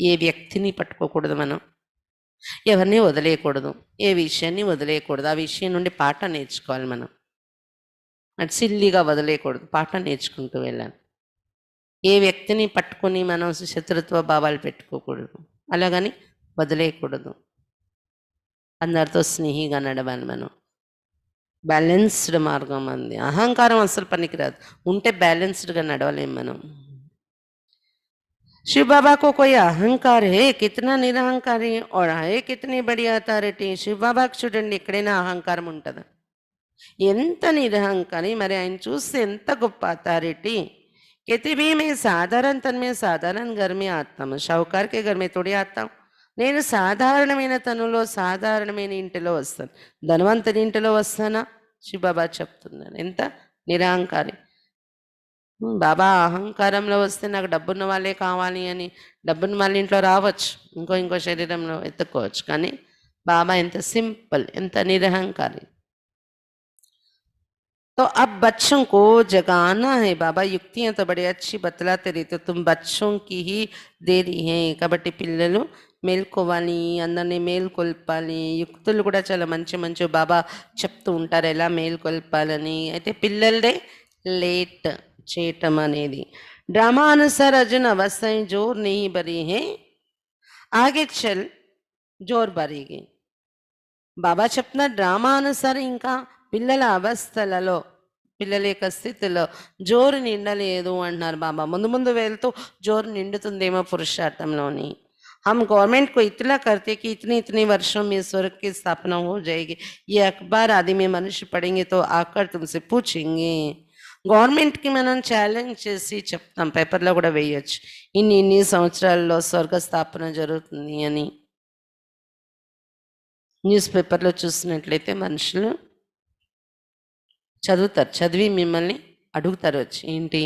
ఏ వ్యక్తిని పట్టుకోకూడదు, మనం ఎవరిని వదిలేయకూడదు, ఏ విషయాన్ని వదిలేయకూడదు. ఆ విషయం నుండి పాఠం నేర్చుకోవాలి మనం. అది సిల్లిగా వదిలేయకూడదు, పాఠం నేర్చుకుంటూ వెళ్ళాలి. ఏ వ్యక్తిని పట్టుకొని మనం శత్రుత్వ భావాలు పెట్టుకోకూడదు, అలాగని వదిలేయకూడదు. అందరితో స్నేహిగా నడవాలి మనం. బ్యాలెన్స్డ్ మార్గం అంది. అహంకారం అసలు పనికిరాదు, ఉంటే బ్యాలెన్స్డ్గా నడవలేం మనం. शिव बाबा को कोई अहंकार है, कितना निरहंकार है और है कितनी बड़ी अथॉरिटी. शिव बाबा చూడండి ఎక్కడైనా అహంకారం ఉంటుందా? ఎంత నిరహంకారి, మరి ఆయన చూస్తే ఎంత గొప్ప అథారిటీ. कहते भी मैं साधारण तन में साधारण घर में आता हूँ, షావుకార్ के घर में थोड़ी आता हूँ. నేను సాధారణమైన తనులో సాధారణమైన ఇంటిలో వస్తాను, ధనవంతుని ఇంటిలో వస్తానా? శివబాబా చెప్తున్నారు ఎంత నిరహంకారి. బాబా అహంకారంలో వస్తే నాకు డబ్బున్న వాళ్ళే కావాలి అని డబ్బున్న వాళ్ళ ఇంట్లో రావచ్చు, ఇంకో శరీరంలో ఎత్తుకోవచ్చు. కానీ బాబా ఎంత సింపుల్, ఎంత నిరహంకారి. तो अब बच्चों को जगाना है. बाबा युक्तियां तो बड़ी अच्छी बतलाते रहते, तुम बच्चों की ही देरी है. కాబట్టి పిల్లలు మేల్కోవాలి, అందరినీ మేల్కొల్పాలి. యుక్తులు కూడా చాలా మంచి మంచి బాబా చెప్తూ ఉంటారు ఎలా మేల్కొల్పాలని. అయితే పిల్లలదే లేట్ చేయటం అనేది. డ్రామా అనుసాर अर्जुन अवस्थाएं जोर नहीं भरी है, आगे चल जोर भरेगी. బాబా చెప్తున్న డ్రామా అనుసారం ఇంకా పిల్లల అవస్థలలో, పిల్లల యొక్క స్థితిలో జోరు నిండలేదు అంటున్నారు బాబా. ముందు ముందు వెళ్తూ జోరు నిండుతుందేమో పురుషార్థంలోని. हम गवर्नमेंट को इतना करते कि इतने इतने वर्षों में स्वर्ग की स्थापना हो जाएगी, ये अखबार आदि में मनुष्य पढ़ेंगे तो आकर तुमसे पूछेंगे. గవర్నమెంట్కి మనం ఛాలెంజ్ చేసి చెప్తాం, పేపర్లో కూడా వేయచ్చు, ఇన్ని సంవత్సరాల్లో స్వర్గ స్థాపన జరుగుతుంది అని. న్యూస్ పేపర్లో చూసినట్లయితే మనుషులు చదువుతారు, చదివి మిమ్మల్ని అడుగుతారు వచ్చి, ఏంటి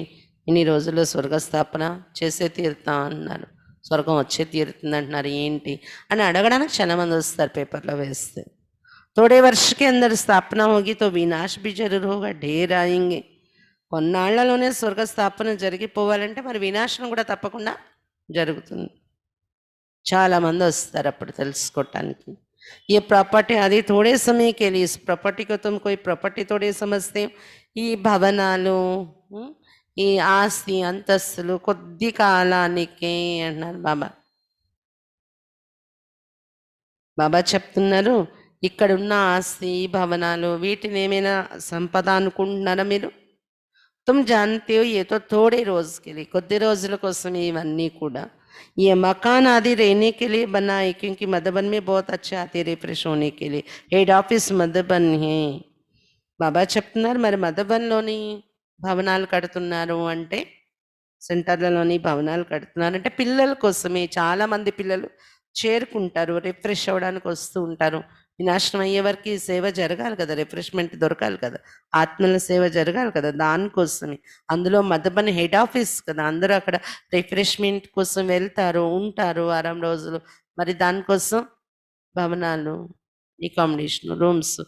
ఇన్ని రోజుల్లో స్వర్గస్థాపన చేసే తీరుతాం అన్నారు, స్వర్గం వచ్చే తీరుతుంది అంటున్నారు, ఏంటి అని అడగడానికి చాలా మంది వస్తారు పేపర్లో వేస్తే. थोड़े वर्ष के अंदर स्थापना होगी तो विनाश भी जरूर होगा, ढेर आएंगे. కొన్నాళ్లలోనే స్వర్గ స్థాపన జరిగిపోవాలంటే మరి వినాశనం కూడా తప్పకుండా జరుగుతుంది. చాలామంది వస్తారు అప్పుడు తెలుసుకోవటానికి. ये प्रॉपर्टी आदि थोड़े समय के लिए, इस प्रॉपर्टी को तुम कोई प्रॉपर्टी थोड़े समझते हो. ఈ భవనాలు, ఈ ఆస్తి అంతస్తులు కొద్ది కాలానికే అన్నారు బాబా. బాబా చెప్తున్నారు ఇక్కడున్న ఆస్తి భవనాలు వీటిని ఏమైనా సంపద అనుకుంటున్నారా మీరు? तुम जानते हो ये तो थोड़े रोज के लिए కొద్ది రోజుల కోసం ఇవన్నీ కూడా ये मकान आदि रहने के लिए बना है क्योंकि मधुबन में बहुत अच्छा आते रिफ्रेश होने के लिए हेड ऑफिस मधुबन है బాబా చెప్తున్నారు మరి మధుబన్లోని భవనాలు కడుతున్నారు అంటే సెంటర్లలోని భవనాలు కడుతున్నారంటే పిల్లల కోసమే. చాలా మంది పిల్లలు చేరుకుంటారు, రిఫ్రెష్ అవ్వడానికి వస్తూ ఉంటారు. వినాశనం అయ్యే వరకు ఈ సేవ జరగాలి కదా, రిఫ్రెష్మెంట్ దొరకాలి కదా, ఆత్మల సేవ జరగాలి కదా, దానికోసమే. అందులో మధుబన్ హెడ్ ఆఫీస్ కదా, అందరూ అక్కడ రిఫ్రెష్మెంట్ కోసం వెళ్తారు, ఉంటారు వారం రోజులు. మరి దానికోసం భవనాలు, అకామిడేషన్, రూమ్స్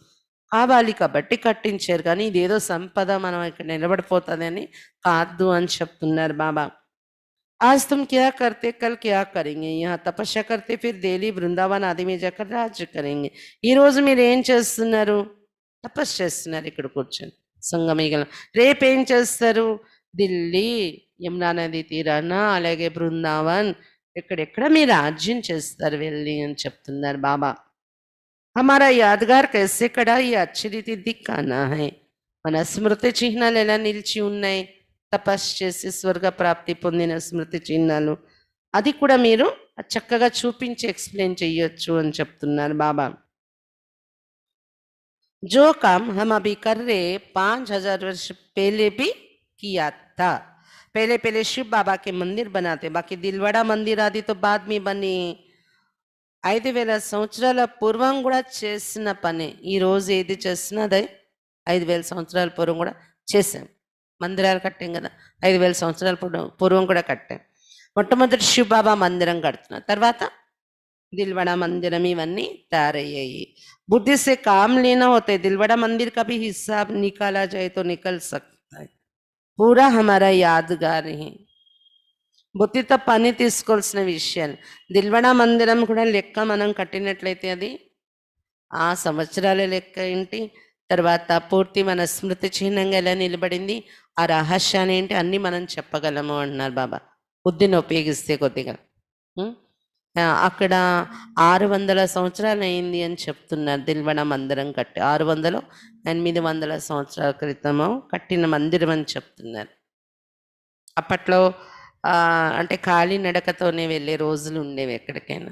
కావాలి కాబట్టి కట్టించారు. కానీ ఇదేదో సంపద మనం ఇక్కడ నిలబడిపోతుందని కాదు అని చెప్తున్నారు బాబా. आज तुम क्या करते कल क्या करेंगे, यहाँ तपस्या करते फिर दिल्ली బృందావన్ ఆది में जाकर राज्य करेंगे. ఈ రోజు మీరు ఏం చేస్తున్నారు? తపస్సు చేస్తున్నారు ఇక్కడ కూర్చొని సంగమేగల. రేపు ఏం చేస్తారు? ఢిల్లీ యమునా నది తీరాన అలాగే బృందావన్ ఎక్కడెక్కడ మీరు రాజ్యం చేస్తారు వెళ్ళి అని చెప్తున్నారు బాబా. हमारा यादगार कैसे कड़ा ये अच्छी रीति दिखाना है. మన స్మృతి చిహ్నాలు ఎలా నిలిచి ఉన్నాయి? తపస్సు చేసి స్వర్గ ప్రాప్తి పొందిన స్మృతి చిహ్నాలు అది కూడా మీరు చక్కగా చూపించి ఎక్స్ప్లెయిన్ చేయొచ్చు అని చెప్తున్నారు బాబా. जो काम हम अभी कर रहे 5000 वर्ष पहले भी किया था. पहले पहले शिव बाबा के मंदिर बनाते, बाकी दिलवाड़ा मंदिर आदि तो बाद में बनी. 5000 సంవత్సరాల పూర్వం కూడా చేసిన పని ఈ రోజు ఏది చేస్తున్నదే 5000 సంవత్సరాల పూర్వం కూడా చేసాం. మందిరాలు కట్టాం కదా, 5000 సంవత్సరాల పూర్వం కూడా కట్టాం. మొట్టమొదటి శివబాబా మందిరం కడుతున్నారు, తర్వాత दिलवाड़ा मंदिरम इवన్నీ తయారయ్యాయి. बुद्धि से काम लेना होता है. दिलवाड़ा मंदिर का भी हिसाब निकाला जाए तो निकल सकता है. पूरा हमारा यादगार है. బుద్ధితో పని తీసుకోవాల్సిన విషయాలు. దిల్వాడా మందిరం కూడా లెక్క మనం కట్టినట్లయితే అది ఆ సంవత్సరాల లెక్క ఏంటి, తర్వాత పూర్తి మన స్మృతి చిహ్నంగా ఎలా నిలబడింది, ఆ రహస్యాన్ని ఏంటి అన్నీ మనం చెప్పగలము అంటున్నారు బాబా, బుద్ధిని ఉపయోగిస్తే కొద్దిగా. అక్కడ 600 సంవత్సరాలు అయింది అని చెప్తున్నారు దిల్వాడా మందిరం కట్టి. 600-800 సంవత్సరాల క్రితము కట్టిన మందిరం అని చెప్తున్నారు. అప్పట్లో అంటే ఖాళీ నడకతోనే వెళ్ళే రోజులు ఉండేవి ఎక్కడికైనా.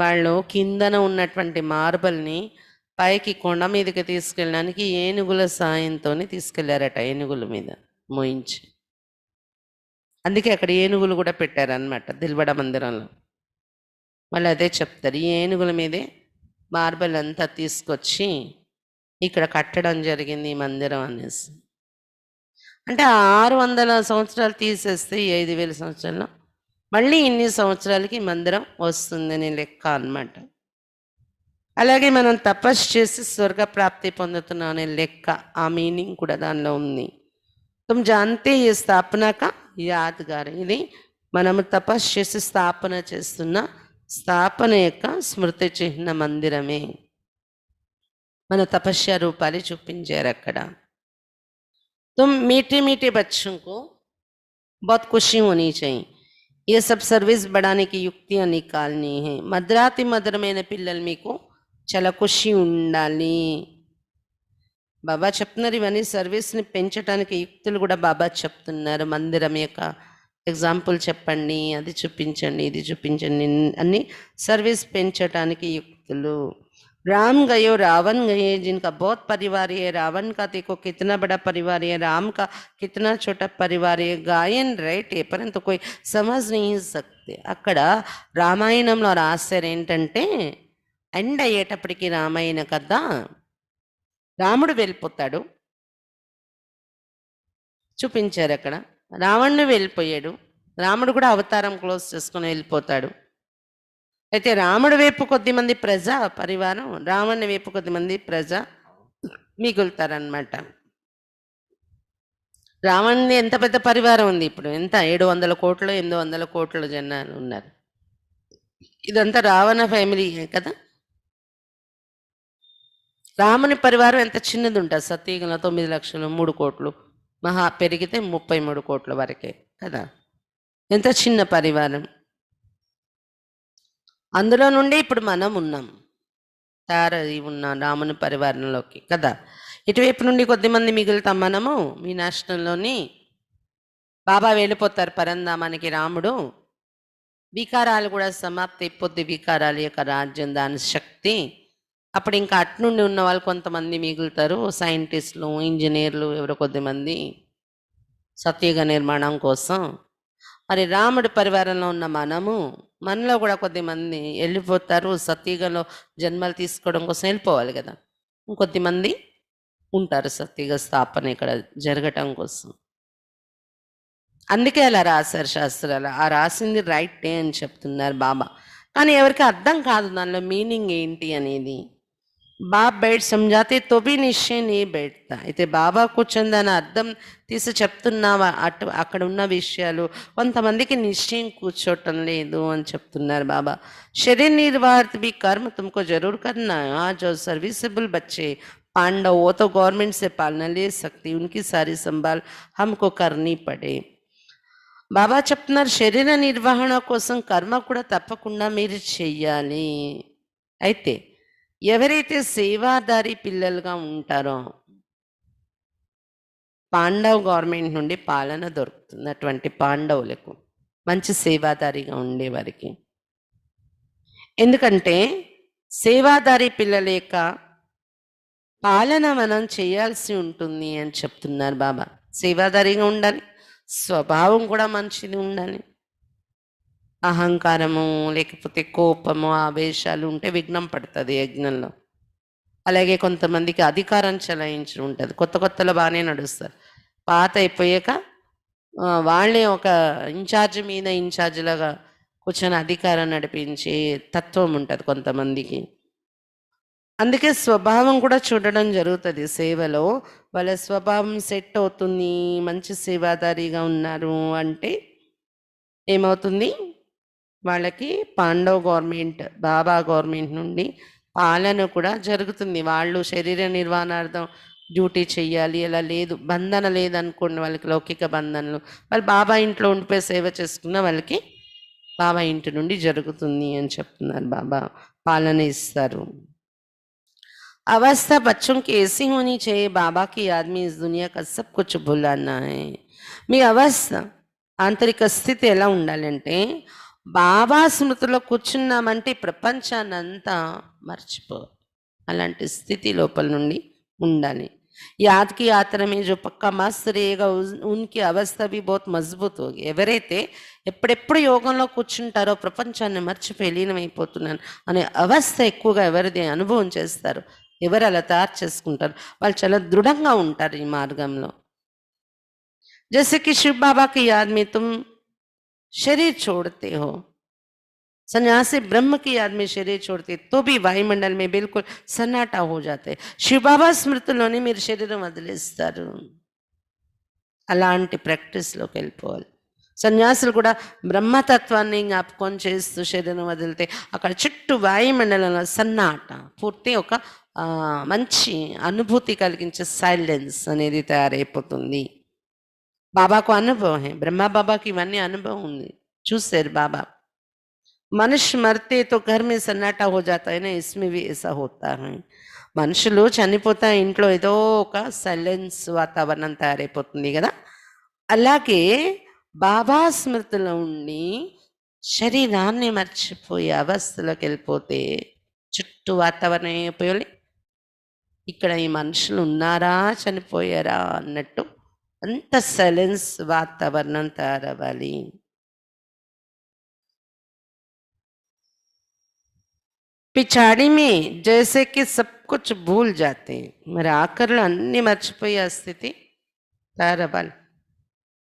వాళ్ళు కిందన ఉన్నటువంటి మార్బల్ని పైకి కొండ మీదకి తీసుకెళ్ళడానికి ఏనుగుల సాయంతో తీసుకెళ్లారట, ఏనుగుల మీద మోయించి. అందుకే అక్కడ ఏనుగులు కూడా పెట్టారనమాట దిల్వాడా మందిరంలో. వాళ్ళు అదే చెప్తారు, ఈ ఏనుగుల మీదే మార్బల్ అంతా తీసుకొచ్చి ఇక్కడ కట్టడం జరిగింది ఈ మందిరం అనేసి. అంటే 600 సంవత్సరాలు తీసేస్తే 5000 సంవత్సరాలు మళ్ళీ ఇన్ని సంవత్సరాలకి మందిరం వస్తుందని లెక్క అన్నమాట. అలాగే మనం తపస్సు చేసి స్వర్గ ప్రాప్తి పొందుతున్నాం అనే లెక్క, ఆ మీనింగ్ కూడా దానిలో ఉంది. తుమ్ జాన్తే ఈ స్థాపనక యాద్గార్. ఇది మనము తపస్సు చేసి స్థాపన చేస్తున్న స్థాపన యొక్క స్మృతి చిహ్న మందిరమే. మన తపస్య రూపాలు చూపించారు అక్కడ. तुम मीठे मीठे बच्चों को बहुत खुशी होनी चाहिए. ये सब सर्विस बढ़ाने की युक्तियां निकालनी है. మధురాతి మధురమైన పిల్లలు మీకు చాలా ఖుషి ఉండాలి. బాబా చెప్తున్నారు ఇవన్నీ సర్వీస్ని పెంచడానికి యుక్తులు కూడా బాబా చెప్తున్నారు. మందిరం యొక్క ఎగ్జాంపుల్ చెప్పండి, అది చూపించండి, ఇది చూపించండి, అన్ని సర్వీస్ పెంచడానికి యుక్తులు. राम गयो रावण गए, जिनका बहुत परिवार है. रावण का देखो कितना बड़ा परिवार है, राम का कितना छोटा परिवार है. गायन రైట్ है परंतु कोई समझ नहीं सकते. అక్కడ రామాయణంలో రాశారు ఏంటంటే ఎండ్ అయ్యేటప్పటికి రామాయణ కథ రాముడు వెళ్ళిపోతాడు చూపించారు అక్కడ. రావణుడు వెళ్ళిపోయాడు, రాముడు కూడా అవతారం క్లోజ్ చేసుకుని వెళ్ళిపోతాడు. అయితే రాముడి వైపు కొద్దిమంది ప్రజా పరివారం, రావణుని వైపు కొద్దిమంది ప్రజ మిగులుతారనమాట. రావణుని ఎంత పెద్ద పరివారం ఉంది ఇప్పుడు, ఎంత 700 కోట్లు 800 కోట్ల జనాలు ఉన్నారు. ఇదంతా రావణ ఫ్యామిలీ కదా. రాముని పరివారం ఎంత చిన్నది ఉంటుంది, సత్యయుగంలో 9 లక్షలు 3 కోట్లు, మహా పెరిగితే 33 కోట్ల వరకే కదా. ఎంత చిన్న పరివారం. అందులో నుండి ఇప్పుడు మనం ఉన్నాం, తయారై ఉన్నాం రాముని పరివారంలోకి కదా. ఇటువైపు నుండి కొద్దిమంది మిగులుతాం మనము మీ నేషనల్లోని. బాబా వెళ్ళిపోతారు పరంధామానికి రాముడు. వికారాలు కూడా సమాప్తి అయిపోద్ది, వికారాల యొక్క రాజ్యం, దాని శక్తి. అప్పుడు ఇంకా అట్నుండి ఉన్న వాళ్ళు కొంతమంది మిగులుతారు, సైంటిస్టులు, ఇంజనీర్లు, ఎవరో కొద్దిమంది సత్యుగ నిర్మాణం కోసం. మరి రాముడి పరివారంలో ఉన్న మనలో కూడా కొద్దిమంది వెళ్ళిపోతారు, సత్యుగంలో జన్మలు తీసుకోవడం కోసం వెళ్ళిపోవాలి కదా. ఇంకొద్దిమంది ఉంటారు సత్యుగ స్థాపన ఇక్కడ జరగటం కోసం. అందుకే అలా రాశారు శాస్త్రాలు. ఆ రాసింది రైటే అని చెప్తున్నారు బాబా. కానీ ఎవరికి అర్థం కాదు దానిలో మీనింగ్ ఏంటి అనేది. బాబ్ బయట సంజాతే తోబీ నిశ్చయ నీ బయటతా. అయితే బాబా కూర్చొని దాని అర్థం తీసి చెప్తున్నావా, అక్కడ ఉన్న విషయాలు కొంతమందికి నిశ్చయం కూర్చోటం లేదు అని చెప్తున్నారు బాబా. శరీర్ నిర్వాహత भी कर्म तुमको जरूर करना है। हाँ, जो सर्विसेबल बच्चे पांडव वो तो गवर्नमेंट से पालना ले सकती, उनकी सारी संभाल हमको करनी पड़े. బాబా చెప్తున్నారు శరీర నిర్వహణ కోసం కర్మ కూడా తప్పకుండా మీరు చెయ్యాలి. అయితే ఎవరైతే సేవాదారి పిల్లలుగా ఉంటారో, పాండవ్ గవర్నమెంట్ నుండి పాలన దొరుకుతుంది అటువంటి పాండవులకు, మంచి సేవాదారిగా ఉండేవారికి. ఎందుకంటే సేవాదారి పిల్లల యొక్క పాలన మనం చేయాల్సి ఉంటుంది అని చెప్తున్నారు బాబా. సేవాదారిగా ఉండాలి, స్వభావం కూడా మంచిది ఉండాలి. అహంకారము లేకపోతే కోపము ఆవేశాలు ఉంటే విఘ్నం పడుతుంది యజ్ఞంలో. అలాగే కొంతమందికి అధికారం చలాయించడం ఉంటుంది. కొత్తలో బాగానే నడుస్తారు, పాత అయిపోయాక వాళ్ళే ఒక ఇన్ఛార్జ్ మీద ఇన్ఛార్జ్లాగా కూర్చొని అధికారం నడిపించే తత్వం ఉంటుంది కొంతమందికి. అందుకే స్వభావం కూడా చూడడం జరుగుతుంది సేవలో. వాళ్ళ స్వభావం సెట్ అవుతుంది, మంచి సేవాదారిగా ఉన్నారు అంటే ఏమవుతుంది, వాళ్ళకి పాండవ్ గవర్నమెంట్, బాబా గవర్నమెంట్ నుండి పాలన కూడా జరుగుతుంది. వాళ్ళు శరీర నిర్వహణార్థం డ్యూటీ చెయ్యాలి, అలా లేదు, బంధన లేదనుకోండి వాళ్ళకి, లౌకిక బంధనలు. వాళ్ళు బాబా ఇంట్లో ఉండిపోయి సేవ చేసుకున్న వాళ్ళకి బాబా ఇంటి నుండి జరుగుతుంది అని చెప్తున్నారు బాబా. పాలన ఇస్తారు. अवस्था बच्चों की ऐसी होनी चाहिए, बाबा की याद में इस दुनिया का सब कुछ भुलाना है. మీ అవస్థ ఆంతరిక స్థితి ఎలా ఉండాలంటే, బాబా స్మృతిలో కూర్చున్నామంటే ప్రపంచాన్ని అంతా మర్చిపోవాలి. అలాంటి స్థితి లోపల నుండి ఉండాలి. యాద్కి యాత్రమే జో పక్కా మస్త్ రేగా ఉన్కి అవస్థ బి బహుత్ మజబూత్ హోగి. ఎవరైతే ఎప్పుడెప్పుడు యోగంలో కూర్చుంటారో ప్రపంచాన్ని మర్చిపోయి లీనమైపోతున్నాను అనే అవస్థ ఎక్కువగా ఎవరిది అనుభవం చేస్తారు, ఎవరు అలా తయారు చేసుకుంటారు, వాళ్ళు చాలా దృఢంగా ఉంటారు ఈ మార్గంలో. जैसे कि शिव बाबा की याद में तुम शरीर छोड़ते हो, सन्यासी ब्रह्म की याद में शरीर छोड़ते तो भी वायुमंडल में बिल्कुल सन्नाटा हो जाते. शिव बाबा స్మృతిలోనే మీరు శరీరం వదిలేస్తారు. అలాంటి ప్రాక్టీస్లోకి వెళ్ళిపోవాలి. సన్యాసులు కూడా బ్రహ్మతత్వాన్ని జ్ఞాపకం చేస్తూ శరీరం వదిలితే అక్కడ చుట్టూ వాయుమండలంలో సన్నాట, పూర్తి ఒక మంచి అనుభూతి కలిగించే సైలెన్స్ అనేది తయారైపోతుంది. బాబాకు అనుభవం హే, బ్రహ్మ బాబాకి ఇవన్నీ అనుభవం ఉంది, చూసారు బాబా. మనుష్య మర్తే తో ఘర్ మే సన్నాటా హో జాతా హై నా, ఇస్మే భీ ఐసా హోతా హై. మనుషులు చనిపోతా ఇంట్లో ఏదో ఒక సైలెన్స్ వాతావరణం తయారైపోతుంది కదా. అలాగే బాబా స్మృతిలో ఉండి శరీరాన్ని మర్చిపోయే అవస్థలోకి వెళ్ళిపోతే చుట్టూ వాతావరణం అయిపోయి, ఇక్కడ ఈ మనుషులు ఉన్నారా చనిపోయారా అన్నట్టు అంత సైలెన్స్ వాతావరణం తయారవ్వాలి. పిచాడి మే జైసే కి సబ్ కుచ్ భూల్ జాతే, మరి ఆఖరిలో అన్ని మర్చిపోయే ఆ స్థితి తయారవ్వాలి.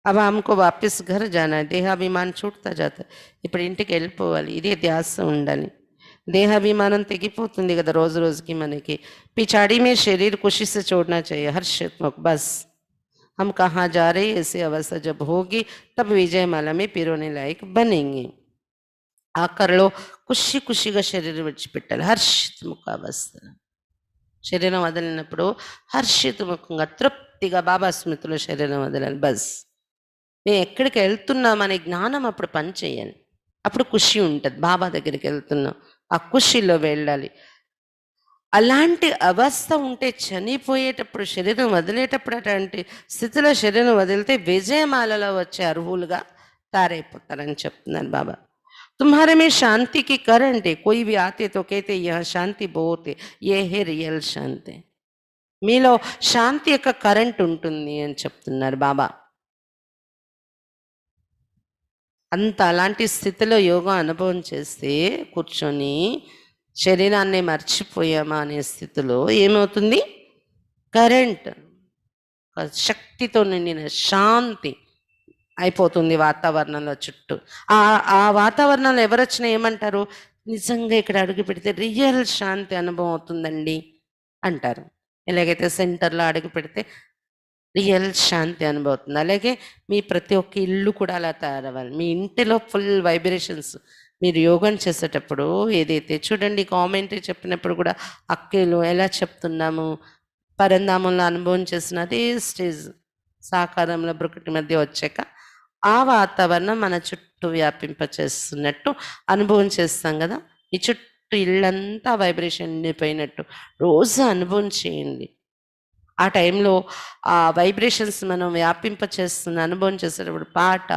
अब हमको वापस घर जाना है, దేహాభిమానం छूटता जाता है. ఇప్పుడు ఇంటికి వెళ్ళిపోవాలి, ఇదే ధ్యాస ఉండాలి. దేహాభిమానం తెగిపోతుంది కదా రోజు రోజుకి మనకి. పిచాడి మే శరీర్ ఖుషి से छोड़ना चाहिए हर्षितमुख. बस हम कहाँ जा रहे हैं, ऐसी अवस्था जब होगी तब విజయమాల में पिरोने लायक बनेंगे. ఆఖరిలో ఖుషిగా శరీరం విడిచిపెట్టాలి, హర్షితముఖ అవస్థ. శరీరం వదిలినప్పుడు హర్షితముఖంగా తృప్తిగా బాబా స్మృతిలో శరీరం వదలాలి. బస్ నేను ఎక్కడికి వెళ్తున్నామనే జ్ఞానం అప్పుడు పనిచేయాలి. అప్పుడు ఖుషి ఉంటుంది, బాబా దగ్గరికి వెళ్తున్నాం, ఆ ఖుషిలో వెళ్ళాలి. అలాంటి అవస్థ ఉంటే చనిపోయేటప్పుడు శరీరం వదిలేటప్పుడు అటువంటి స్థితిలో శరీరం వదిలితే విజయమాలలో వచ్చే అర్హులుగా తయారైపోతారని చెప్తున్నారు బాబా. तुम्हारे में शांति की करंट है, कोई भी आते तो कहते यहाँ शांति बहुत है, ये है రియల్ శాంతి. మీలో శాంతి యొక్క కరెంట్ ఉంటుంది అని చెప్తున్నారు బాబా. అంత అలాంటి స్థితిలో యోగా అనుభవం చేస్తే కూర్చొని శరీరాన్ని మర్చిపోయామా అనే స్థితిలో ఏమవుతుంది, కరెంట్ శక్తితో నిండిన శాంతి అయిపోతుంది వాతావరణంలో చుట్టూ. ఆ వాతావరణంలో ఎవరొచ్చినా ఏమంటారు, నిజంగా ఇక్కడ అడుగు పెడితే రియల్ శాంతి అనుభవం అవుతుందండి అంటారు. ఎలాగైతే సెంటర్లో అడుగు పెడితే రియల్ శాంతి అనుభవం అవుతుంది, అలాగే మీ ప్రతి ఒక్క ఇల్లు కూడా అలా తయారవ్వాలి. మీ ఇంటిలో ఫుల్ వైబ్రేషన్స్. మీరు యోగం చేసేటప్పుడు ఏదైతే చూడండి, కామెంటరీ చెప్పినప్పుడు కూడా అక్కలు ఎలా చెప్తున్నాము, పరంధామంలో అనుభవం చేసిన అదే స్టేజ్ సాకారంలో బ్రుకటి మధ్య వచ్చాక ఆ వాతావరణం మన చుట్టూ వ్యాపింపచేస్తున్నట్టు అనుభవం చేస్తాం కదా. ఈ చుట్టూ ఇళ్ళంతా వైబ్రేషన్ నిండిపోయినట్టు రోజు అనుభవం చేయండి. ఆ టైంలో ఆ వైబ్రేషన్స్ మనం వ్యాపింపచేస్తున్న అనుభవం చేసేటప్పుడు పాట,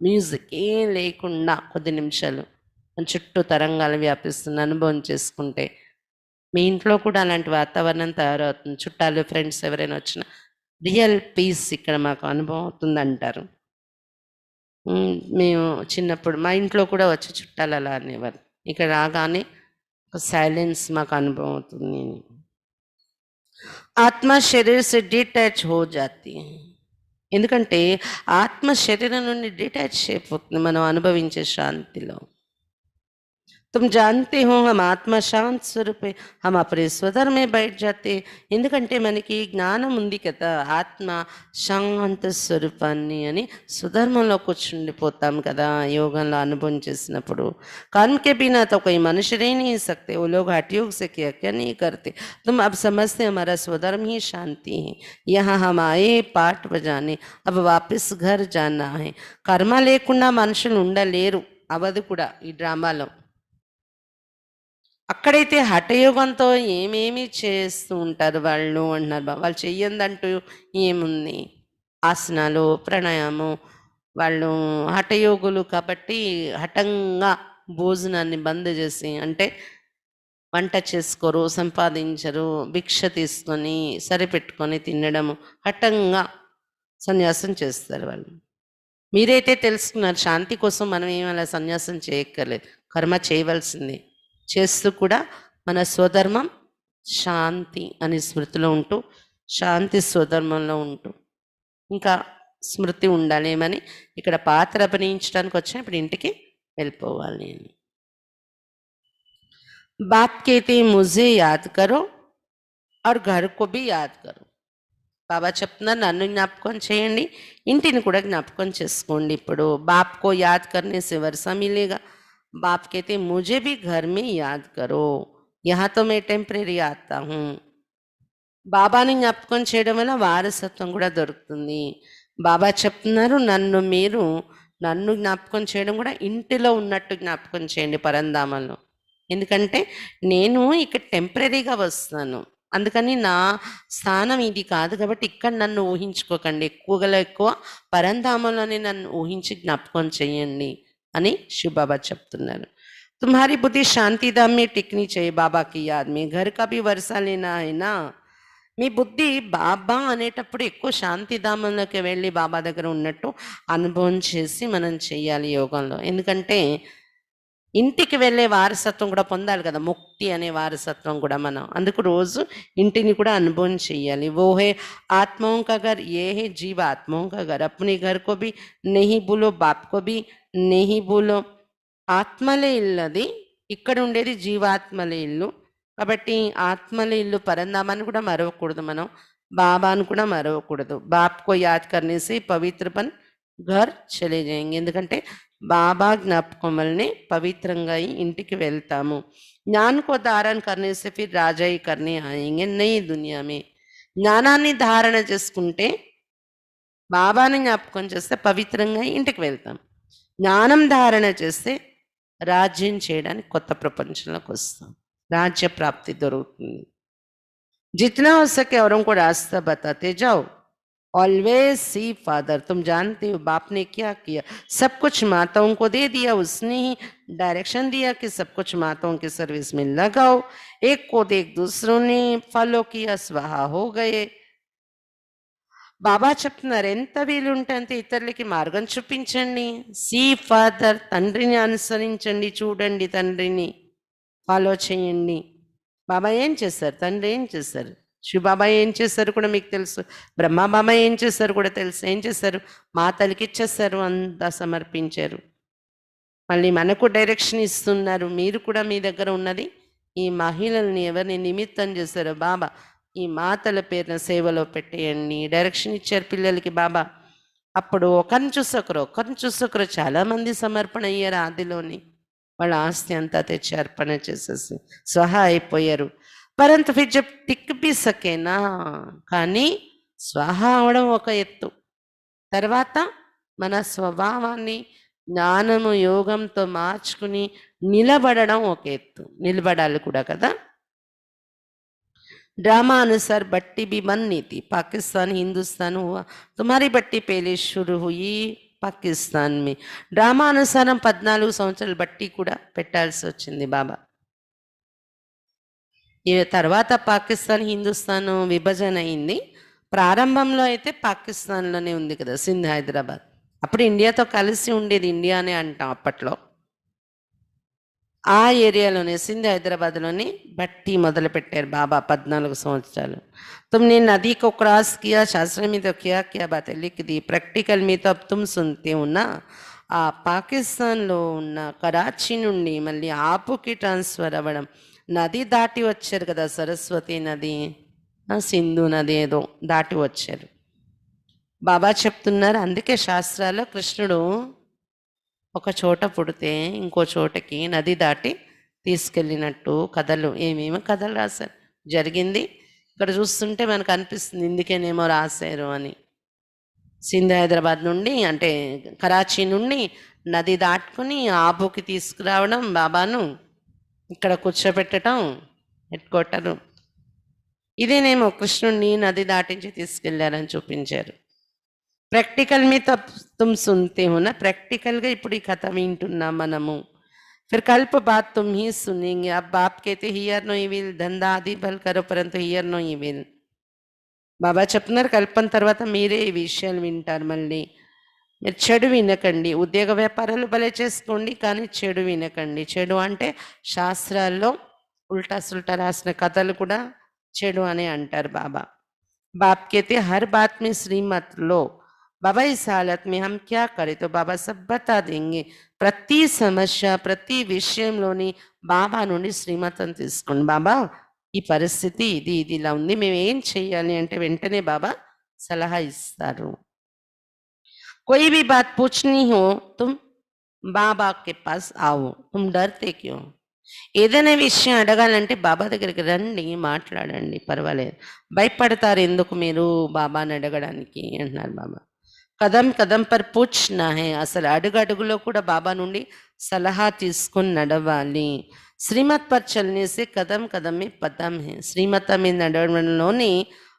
మ్యూజిక్ ఏం లేకుండా కొద్ది నిమిషాలు మన చుట్టూ తరంగాలు వ్యాపిస్తున్న అనుభవం చేసుకుంటే మీ ఇంట్లో కూడా అలాంటి వాతావరణం తయారవుతుంది. చుట్టాలు, ఫ్రెండ్స్ ఎవరైనా వచ్చినా రియల్ పీస్ ఇక్కడ మాకు అనుభవం అవుతుంది అంటారు. మేము చిన్నప్పుడు మా ఇంట్లో కూడా వచ్చి చుట్టాలు అలా అనేవారు. ఇక్కడ రాగానే ఒక సైలెన్స్ మాకు అనుభవం అవుతుంది. ఆత్మ శరీర से डिटैच हो जाती है. ఎందుకంటే ఆత్మ శరీరం నుండి డిటాచ్ అయిపోతుంది మనం అనుభవించే శాంతిలో. तुम जानते हो हम आत्मा शांत स्वरूप है, हम अपने स्वधर्म में बैठ जाते. ఎందుకంటే మనకి జ్ఞానం ఉంది కదా, ఆత్మ శాంత స్వరూపాన్ని అని స్వధర్మంలో కూర్చుండిపోతాం కదా యోగంలో అనుభవం చేసినప్పుడు. कर्म के बिना तो कोई मनुष्य रह नहीं सकते. वो लोग हठयोग से क्या क्या नहीं करते. तुम अब समझते हमारा स्वधर्म ही शांति है. यहाँ हम आए पाठ बजाने, अब वापस घर जाना है. కర్మ లేకుండా మనుషులు ఉండలేరు, అవదు కూడా ఈ డ్రామాలో. అక్కడైతే హఠయోగంతో ఏమేమి చేస్తూ ఉంటారు వాళ్ళు అంటున్నారు బాబా. వాళ్ళు చెయ్యందంటూ ఏముంది, ఆసనాలు, ప్రాణాయామం. వాళ్ళు హఠయోగులు కాబట్టి హఠంగా భోజనాన్ని బంద్ చేసి, అంటే వంట చేసుకోరు, సంపాదించరు, భిక్ష తీసుకొని సరిపెట్టుకొని తినడము, హఠంగా సన్యాసం చేస్తారు వాళ్ళు. మీరైతే తెలుసుకున్నారు శాంతి కోసం మనం ఏం అలా సన్యాసం చేయక్కర్లేదు, కర్మ చేయవలసిందే. చేస్తూ కూడా మన స్వధర్మం శాంతి అని స్మృతిలో ఉంటూ, శాంతి స్వధర్మంలో ఉంటూ ఇంకా స్మృతి ఉండాలేమని ఇక్కడ పాత్ర అభినయించడానికి వచ్చిన ఇప్పుడు ఇంటికి వెళ్ళిపోవాలి నేను. బాప్ కేతే ముझे యాద్ కరో और घर को भी याद करो. బాబా చెప్తున్నారు నన్ను జ్ఞాపకం చేయండి, ఇంటిని కూడా జ్ఞాపకం చేసుకోండి. ఇప్పుడు బాప్కో యాద్ కర్నే సే వర్షా మిలేగా. बाप कहते मुझे भी घर में याद करो, यहाँ तो मैं टेम्परेरी आता हूँ. బాబాని జ్ఞాపకం చేయడం వల్ల వారసత్వం కూడా దొరుకుతుంది. బాబా చెప్తున్నారు నన్ను జ్ఞాపకం చేయడం కూడా ఇంటిలో ఉన్నట్టు జ్ఞాపకం చేయండి పరంధామంలో. ఎందుకంటే నేను ఇక్కడ టెంపరీగా వస్తాను, అందుకని నా స్థానం ఇది కాదు కాబట్టి ఇక్కడ నన్ను ఊహించుకోకండి, ఎక్కువ పరంధామంలోనే నన్ను ఊహించి జ్ఞాపకం చేయండి అని శివబాబా చెప్తున్నారు. తుమ్హారీ బుద్ధి శాంతిధామ్ మే టిక్నీ चाहिए బాబా కి యాద్ మే, ఘర్ కా భీ వర్షా లేనా హై నా. మీ బుద్ధి బాబా అనేటప్పుడు ఎక్కువ శాంతిధామంలోకి వెళ్ళి బాబా దగ్గర ఉన్నట్టు అనుభవం చేసి మనం చెయ్యాలి యోగంలో. ఎందుకంటే ఇంటికి వెళ్ళే వారసత్వం కూడా పొందాలి కదా, ముక్తి అనే వారసత్వం కూడా మనం. అందుకు రోజు ఇంటిని కూడా అనుభవం చెయ్యాలి. वो है आत्माओं का घर, ये है जीव आत्माओं का घर. अपने घर को भी नहीं भूलो, बाप को भी नहीं भूलो. ఆత్మలే ఇల్లు అది, ఇక్కడ ఉండేది జీవాత్మలే ఇల్లు కాబట్టి ఆత్మలే ఇల్లు పరంధామాన్ని కూడా మరవకూడదు, మనం బాబాను కూడా మరవకూడదు. బాప్కో యాద్ కర్నేసి పవిత్రపన్ ఘర్ చలే జాయేంగే. ఎందుకంటే బాబా జ్ఞాపకం వల్లనే పవిత్రంగా అయి ఇంటికి వెళ్తాము. జ్ఞాన్కో ధారణ కర్నేసి ఫిర్ రాజాయి కర్నే ఆయేంగే నయి దునియా మే. జ్ఞానాన్ని ధారణ చేసుకుంటే, బాబాని జ్ఞాపకం చేస్తే పవిత్రంగా ఇంటికి వెళ్తాం. జ్ఞానం ధారణ చేస్తే రాజ్యం చేయడానికి కొత్త ప్రపంచంలోకి వస్తాం, రాజ్య ప్రాప్తి దొరుకుతుంది. जितना हो सके औरों को रास्ता बताते जाओ। ऑलवेज सी फादर, तुम जानते हो बाप ने क्या किया, सब कुछ माताओं को दे दिया, उसने ही डायरेक्शन दिया कि सब कुछ माताओं की सर्विस में लगाओ। एक को देख दूसरों ने फॉलो किया, स्वाहा हो गए। బాబా చెప్తున్నారు ఎంత వీలుంటే అంత ఇతరులకి మార్గం చూపించండి. సీ ఫాదర్, తండ్రిని అనుసరించండి, చూడండి తండ్రిని, ఫాలో చేయండి. బాబా ఏం చేశారు, తండ్రి ఏం చేశారు, శివబాబా ఏం చేశారు కూడా మీకు తెలుసు, బ్రహ్మ బాబా ఏం చేశారు కూడా తెలుసు. ఏం చేశారు, మాతలకి ఇచ్చేశారు, అంతా సమర్పించారు. మళ్ళీ మనకు డైరెక్షన్ ఇస్తున్నారు. మీరు కూడా మీ దగ్గర ఉన్నది ఈ మహిళల్ని ఎవరిని నిమిత్తం చేశారో బాబా ఈ మాతల పేరున సేవలో పెట్టేయండి. డైరెక్షన్ ఇచ్చారు పిల్లలకి బాబా. అప్పుడు ఒకరిని చూసొకరు చాలామంది సమర్పణ అయ్యారు. ఆదిలోని వాళ్ళ ఆస్తి అంతా తెచ్చి అర్పణ చేసేసి స్వహా అయిపోయారు. పరంతు ఫిర్ జబ్ టిక్ బి సకేనా, కానీ స్వహా అవడం ఒక ఎత్తు, తర్వాత మన స్వభావాన్ని జ్ఞానము యోగంతో మార్చుకుని నిలబడడం ఒక ఎత్తు. నిలబడాలి కూడా కదా. ड्रामा अनुसार बट्टी भी बननी थी, पाकिस्तान हिंदुस्तान हुआ, तुम्हारी बट्टी पहले शुरू हुई పాకిస్తాన్ మీ. డ్రామా అనుసారం 14 సంవత్సరాలు బట్టి కూడా పెట్టాల్సి వచ్చింది బాబా. ఈ తర్వాత పాకిస్తాన్ హిందుస్థాన్ విభజన అయింది. ప్రారంభంలో అయితే పాకిస్తాన్లోనే ఉంది కదా సింధ్, హైదరాబాద్. అప్పుడు ఇండియాతో కలిసి ఉండేది, ఇండియానే అంటాం అప్పట్లో. ఆ ఏరియాలోనే సింధ్, హైదరాబాద్లోనే బట్టి మొదలు పెట్టారు బాబా 14 సంవత్సరాలు. तुमने नदी को क्रॉस किया, शास्त्र में तो क्या क्या बातें लिख दी, प्रैक्टिकल में तो अब तुम सुनते हो ना. ఆ పాకిస్తాన్లో ఉన్న కరాచీ నుండి మళ్ళీ ఆపుకి ట్రాన్స్ఫర్ అవ్వడం, నది దాటి వచ్చారు కదా, సరస్వతి నది, సింధు నది ఏదో దాటి వచ్చారు. బాబా చెప్తున్నారు, అందుకే శాస్త్రాల్లో కృష్ణుడు ఒక చోట పుడితే ఇంకో చోటకి నది దాటి తీసుకెళ్ళినట్టు కథలు, ఏమేమి కథలు రాశారు. జరిగింది ఇక్కడ చూస్తుంటే మనకు అనిపిస్తుంది ఇందుకేనేమో రాశారు అని. సింధ్, హైదరాబాద్ నుండి అంటే కరాచీ నుండి నది దాటుకుని ఆబుకి తీసుకురావడం, బాబాను ఇక్కడ కూర్చోబెట్టడం, హెడ్ క్వార్టరు. ఇదేనేమో కృష్ణుడిని నది దాటించి తీసుకెళ్లారని చూపించారు. प्रैक्टिकल में तो तुम सुनते हो ना, प्रैक्टिकल का इपड़ी कथा विंटुन्ना मनमु. फिर कल्प बात तुम ही सुनेंगे. अब बाप कहते हियर नो इविल, धंधा आदि भल करो परंतु हियर नो इविल. బాబా చెప్తున్నారు కల్పన తర్వాత మీరే ఈ విషయాలు వింటారు. మళ్ళీ మీరు చెడు వినకండి, ఉద్యోగ వ్యాపారాలు భలే చేసుకోండి కానీ చెడు వినకండి. చెడు అంటే శాస్త్రాల్లో ఉల్టా సుల్టా రాసిన కథలు కూడా చెడు అని అంటారు బాబా. बाप कहते हर बात में श्रीमत लो. बाबा इस हालत में हम क्या करें, तो बाबा सब बता देंगे. ప్రతి సమస్య ప్రతి విషయంలోని బాబా నుండి శ్రీమతం తీసుకోండి. బాబా ఈ పరిస్థితి ఇది ఇది ఇలా ఉంది, మేము ఏం చెయ్యాలి అంటే వెంటనే బాబా సలహా ఇస్తారు. कोई भी बात पूछनी हो तुम बाबा के पास आओ, तुम डरते क्यों. ఏదైనా విషయం అడగాలంటే బాబా దగ్గరికి రండి, మాట్లాడండి, పర్వాలేదు. భయపడతారు ఎందుకు మీరు బాబాని అడగడానికి అంటున్నారు బాబా. కదం కదం పర్ పూచ్నా హే, అసలు అడుగడుగులో కూడా బాబా నుండి సలహా తీసుకుని నడవాలి. శ్రీమత్ పర్ చల్నేసే కదం కదమే పదం హే, శ్రీమతం మీద నడవడంలోని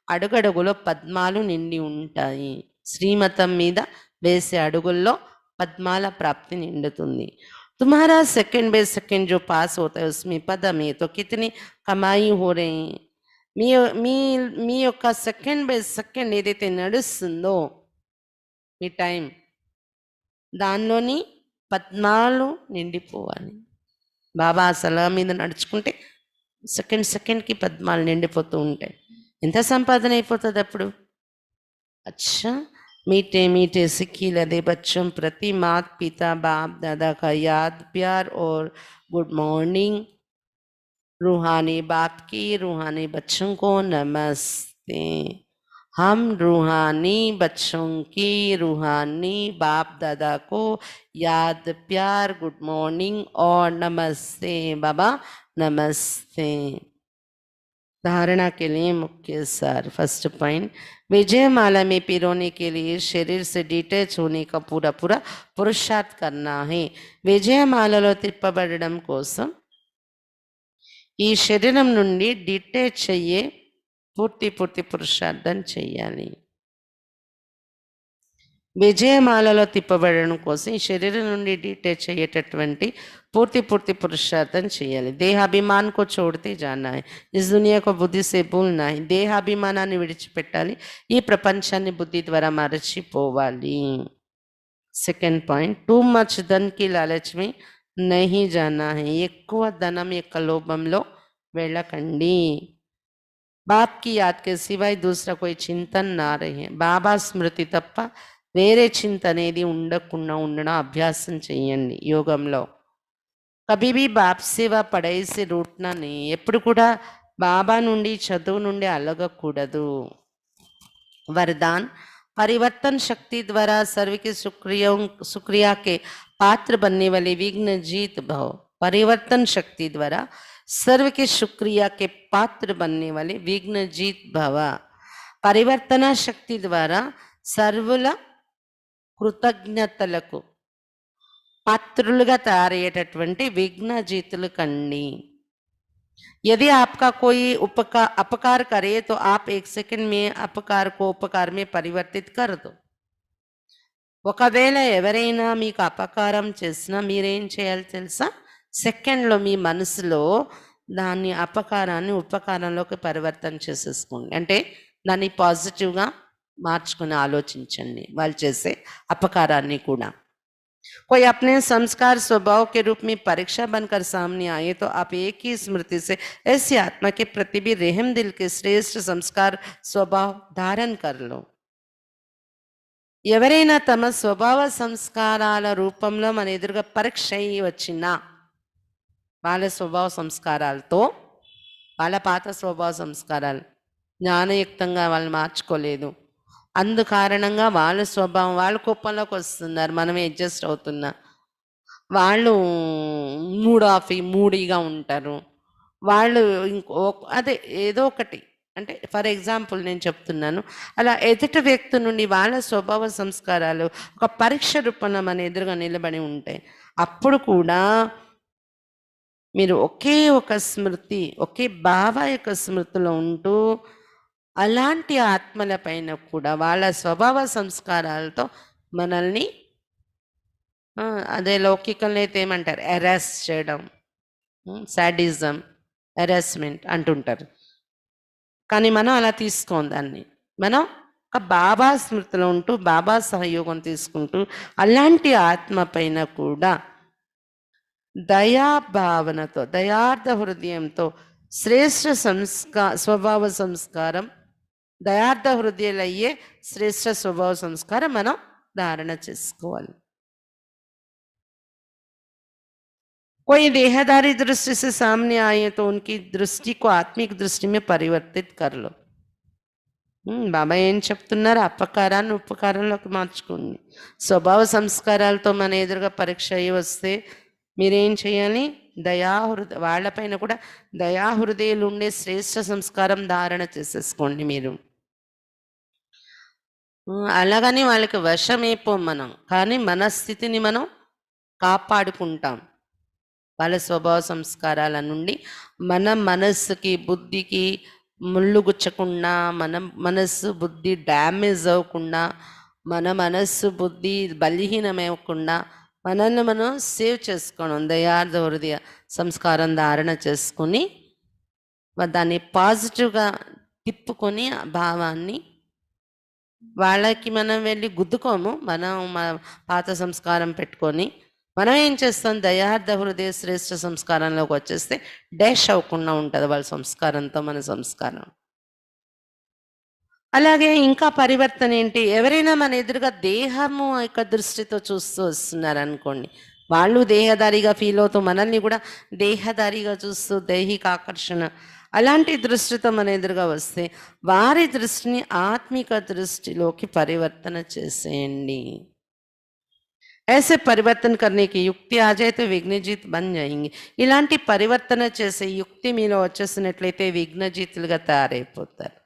అడుగడుగులో పద్మాలు నిండి ఉంటాయి. శ్రీమతం మీద వేసే అడుగుల్లో పద్మాల ప్రాప్తి నిండుతుంది. तुम्हारा सेकंड बाय सेकंड जो पास होता है उसमें पदम है, तो कितनी कमाई हो रही. మీ మీ మీ యొక్క సెకండ్ బై సెకండ్ ఏదైతే నడుస్తుందో మీ టైం, దానిలోని పద్మాలు నిండిపోవాలి. బాబా సలహా మీద నడుచుకుంటే సెకండ్ సెకండ్కి పద్మాలు నిండిపోతూ ఉంటాయి. ఎంత సంపాదన అయిపోతుంది అప్పుడు. अच्छा, मीठे मीठे सिक्की लदे बच्चों प्रति माता पिता बाप दादा का याद प्यार और गुड मॉर्निंग. रूहानी बाप की रूहानी बच्चों को नमस्ते. हम रूहानी बच्चों की रूहानी बाप दादा को याद प्यार गुड मॉर्निंग और नमस्ते. बाबा नमस्ते. धारणा के लिए मुख्य सार. फर्स्ट पॉइंट, विजयमाला में पिरोने के लिए शरीर से डिटैच होने का पूरा पूरा पुरुषार्थ करना है. విజయమాలలో తిప్పబడడం కోసం ఈ శరీరం నుండి డిటాచ్ అయ్యే పూర్తి పురుషార్థం చెయ్యాలి. విజయమాలలో తిప్పబడడం కోసం ఈ శరీరం నుండి డిటేచ్ అయ్యేటటువంటి పూర్తి పురుషార్థం చేయాలి. దేహాభిమాన్ కో చోడితే జానా హై, ఇస్ దునియా కో బుద్ధి సే భూల్నా హై. దేహాభిమానాన్ని విడిచిపెట్టాలి, ఈ ప్రపంచాన్ని బుద్ధి ద్వారా మరచిపోవాలి. సెకండ్ పాయింట్, టూ మచ్ ధన్ కి లాలచ్ మే నహీ జానా హై. ఎక్కువ ధనం యొక్క లోభంలో వెళ్ళకండి. బాప్ కి యాద్ కే సివాయ్ దూసరా కోయి చింతన్ నా రహే. బాబా స్మృతి తప్ప వేరే చింత అనేది ఉండకుండా ఉండడం అభ్యాసం చెయ్యండి యోగంలో. కభీబీ బాప్ సేవా పడేసి రూట్నని, ఎప్పుడు కూడా బాబా నుండి చదువు నుండి అలగకూడదు. वरदान, परिवर्तन शक्ति द्वारा सर्व की सुक्रिया के पात्र बनने वाले विघ्न जीत भव. परिवर्तन शक्ति द्वारा सर्व के शुक्रिया के पात्र बनने वाले विघ्न जीत भव. పరివర్తన శక్తి ద్వారా సర్వుల కృతజ్ఞతలకు పాత్రులుగా తయారయ్యేటటువంటి విఘ్నజీతులు కండి. यदि आपका कोई अपकार करे तो आप 1 सेकंड में अपकार को उपकार में परिवर्तित कर दो. ఒకవేళ ఎవరైనా మీకు అపకారం చేసినా మీరేం చేయాలి తెలుసా? సెకండ్లో మీ మనసులో దాన్ని అపకారాన్ని ఉపకారంలోకి పరివర్తన చేసేసుకోండి. అంటే దాన్ని పాజిటివ్గా మార్చుకుని ఆలోచించండి వాళ్ళు చేసే అపకారాన్ని కూడా. कोई अपने संस्कार स्वभाव के रूप में परीक्षा बनकर सामने आए तो आप एक ही स्मृति से ऐसी आत्मा के प्रति भी रहम दिल के श्रेष्ठ संस्कार स्वभाव धारण कर लो. ఎవరైనా తమ స్వభావ సంస్కారాల రూపంలో మన ఎదురుగా పరీక్ష అయ్యి వచ్చినా, వాళ్ళ స్వభావ సంస్కారాలతో, వాళ్ళ పాత స్వభావ సంస్కారాలు జ్ఞానయుక్తంగా వాళ్ళు మార్చుకోలేదు, అందు కారణంగా వాళ్ళ స్వభావం వాళ్ళ కోపంలోకి వస్తున్నారు, మనమే అడ్జస్ట్ అవుతున్నా, వాళ్ళు మూడీగా ఉంటారు, వాళ్ళు అదే ఏదో ఒకటి. అంటే ఫర్ ఎగ్జాంపుల్ నేను చెప్తున్నాను, అలా ఎదుటి వ్యక్తి నుండి వాళ్ళ స్వభావ సంస్కారాలు ఒక పరీక్ష రూపంలో మన ఎదురుగా నిలబడి ఉంటాయి. అప్పుడు కూడా మీరు ఒకే ఒక స్మృతి, ఒకే భావ యొక్క స్మృతిలో ఉంటూ అలాంటి ఆత్మల పైన కూడా వాళ్ళ స్వభావ సంస్కారాలతో మనల్ని అదే లౌకికంలో అయితే ఏమంటారు, ఎరాస్ చేయడం, సాడిజం, ఎరాస్మెంట్ అంటుంటారు. కానీ మనం అలా తీసుకోం దాన్ని. మనం ఒక బాబా స్మృతిలో ఉంటూ బాబా సహయోగం తీసుకుంటూ అలాంటి ఆత్మ పైన కూడా దయాభావనతో, దయార్థ హృదయంతో శ్రేష్ఠ స్వభావ సంస్కారం, దయార్థ హృదయాలు అయ్యే శ్రేష్ఠ స్వభావ సంస్కారం మనం धारण చేసుకోవాలి. कोई देहदारी दृष्टि से सामने आए तो उनकी दृष्टि को आत्मिक दृष्टि में परिवर्तित कर लो. బాబా ఏం చెప్తున్నారు? అపకారాన్ని ఉపకారంలోకి మార్చుకోండి. స్వభావ సంస్కారాలతో మన ఎదురుగా పరీక్ష అయ్యి వస్తే మీరేం చేయాలి? వాళ్ళపైన కూడా దయాహృదయాలు ఉండే శ్రేష్ఠ సంస్కారం ధారణ చేసేసుకోండి మీరు. అలాగని వాళ్ళకి వశమైపోం మనం, కానీ మన స్థితిని మనం కాపాడుకుంటాం. వాళ్ళ స్వభావ సంస్కారాల నుండి మన మనస్సుకి బుద్ధికి ముళ్ళు గుచ్చకుండా, మన మనస్సు బుద్ధి డ్యామేజ్ అవ్వకుండా, మన మనస్సు బుద్ధి బలహీనమవ్వకుండా మనల్ని మనం సేవ్ చేసుకోవడం. దయార్థ హృదయ సంస్కారం ధారణ చేసుకొని దాన్ని పాజిటివ్గా తిప్పుకొని ఆ భావాన్ని వాళ్ళకి మనం వెళ్ళి గుద్దుకోము. మనం పాత సంస్కారం పెట్టుకొని మనం ఏం చేస్తాం? దయార్థ హృదయ శ్రేష్ఠ సంస్కారంలోకి వచ్చేస్తే డాష్ అవ్వకుండా ఉంటుంది వాళ్ళ సంస్కారంతో మన సంస్కారం. అలాగే ఇంకా పరివర్తన ఏంటి? ఎవరైనా మన ఎదురుగా దేహము యొక్క దృష్టితో చూస్తూ వస్తున్నారు అనుకోండి, వాళ్ళు దేహదారిగా ఫీల్ అవుతూ మనల్ని కూడా దేహదారిగా చూస్తూ దైహిక ఆకర్షణ అలాంటి దృష్టితో మన ఎదురుగా వస్తే వారి దృష్టిని ఆత్మిక దృష్టిలోకి పరివర్తన చేసేయండి. ऐसे परिवर्तन करने की युक्ति आ जाए तो विघ्नजीत बन जाएंगे. ఇలాంటి పరివర్తన చేసే యుక్తి మీలో వచ్చేసినట్లయితే విఘ్నజీతులుగా తయారైపోతారు.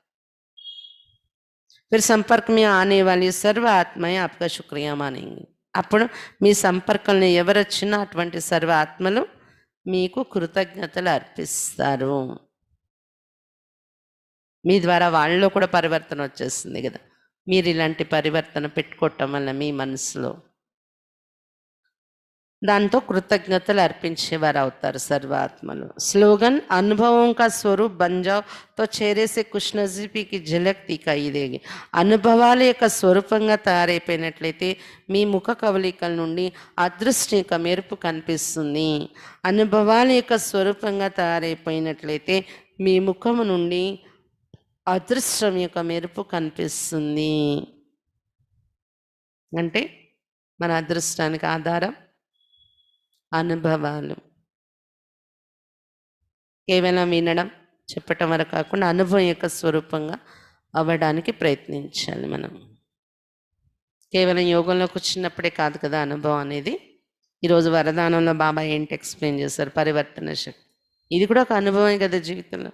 फिर संपर्क में आने वाली सर्व आत्माएं आपका शुक्रिया मानेंगी. అప్పుడు మీ సంపర్కంలో ఎవరు వచ్చినా అటువంటి సర్వ ఆత్మలు మీకు కృతజ్ఞతలు అర్పిస్తారు. మీ ద్వారా వాళ్ళలో కూడా పరివర్తన వచ్చేస్తుంది కదా. మీరు ఇలాంటి పరివర్తన పెట్టుకోవటం వల్ల మీ మనసులో దాంతో కృతజ్ఞతలు అర్పించేవారు అవుతారు సర్వాత్మలు. స్లోగన్ अनुभवों का स्वरूप बन जाओ तो चेहरे से कुछ नजीबी की झलक दिखाई देगी. అనుభవాల యొక్క స్వరూపంగా తయారైపోయినట్లయితే మీ ముఖ కవలికల నుండి అదృష్టం యొక్క మెరుపు కనిపిస్తుంది. అనుభవాల యొక్క స్వరూపంగా తయారైపోయినట్లయితే మీ ముఖము నుండి అదృష్టం యొక్క మెరుపు కనిపిస్తుంది. అంటే మన అదృష్టానికి ఆధారం అనుభవాలు. కేవలం వినడం చెప్పటం వరకు కాకుండా అనుభవం యొక్క స్వరూపంగా అవ్వడానికి ప్రయత్నించాలి మనం. కేవలం యోగంలో కూర్చున్నప్పుడే కాదు కదా అనుభవం అనేది. ఈరోజు వరదానంలో బాబా ఏంటి ఎక్స్ప్లెయిన్ చేశారు, పరివర్తన శక్తి. ఇది కూడా ఒక అనుభవమే కదా జీవితంలో.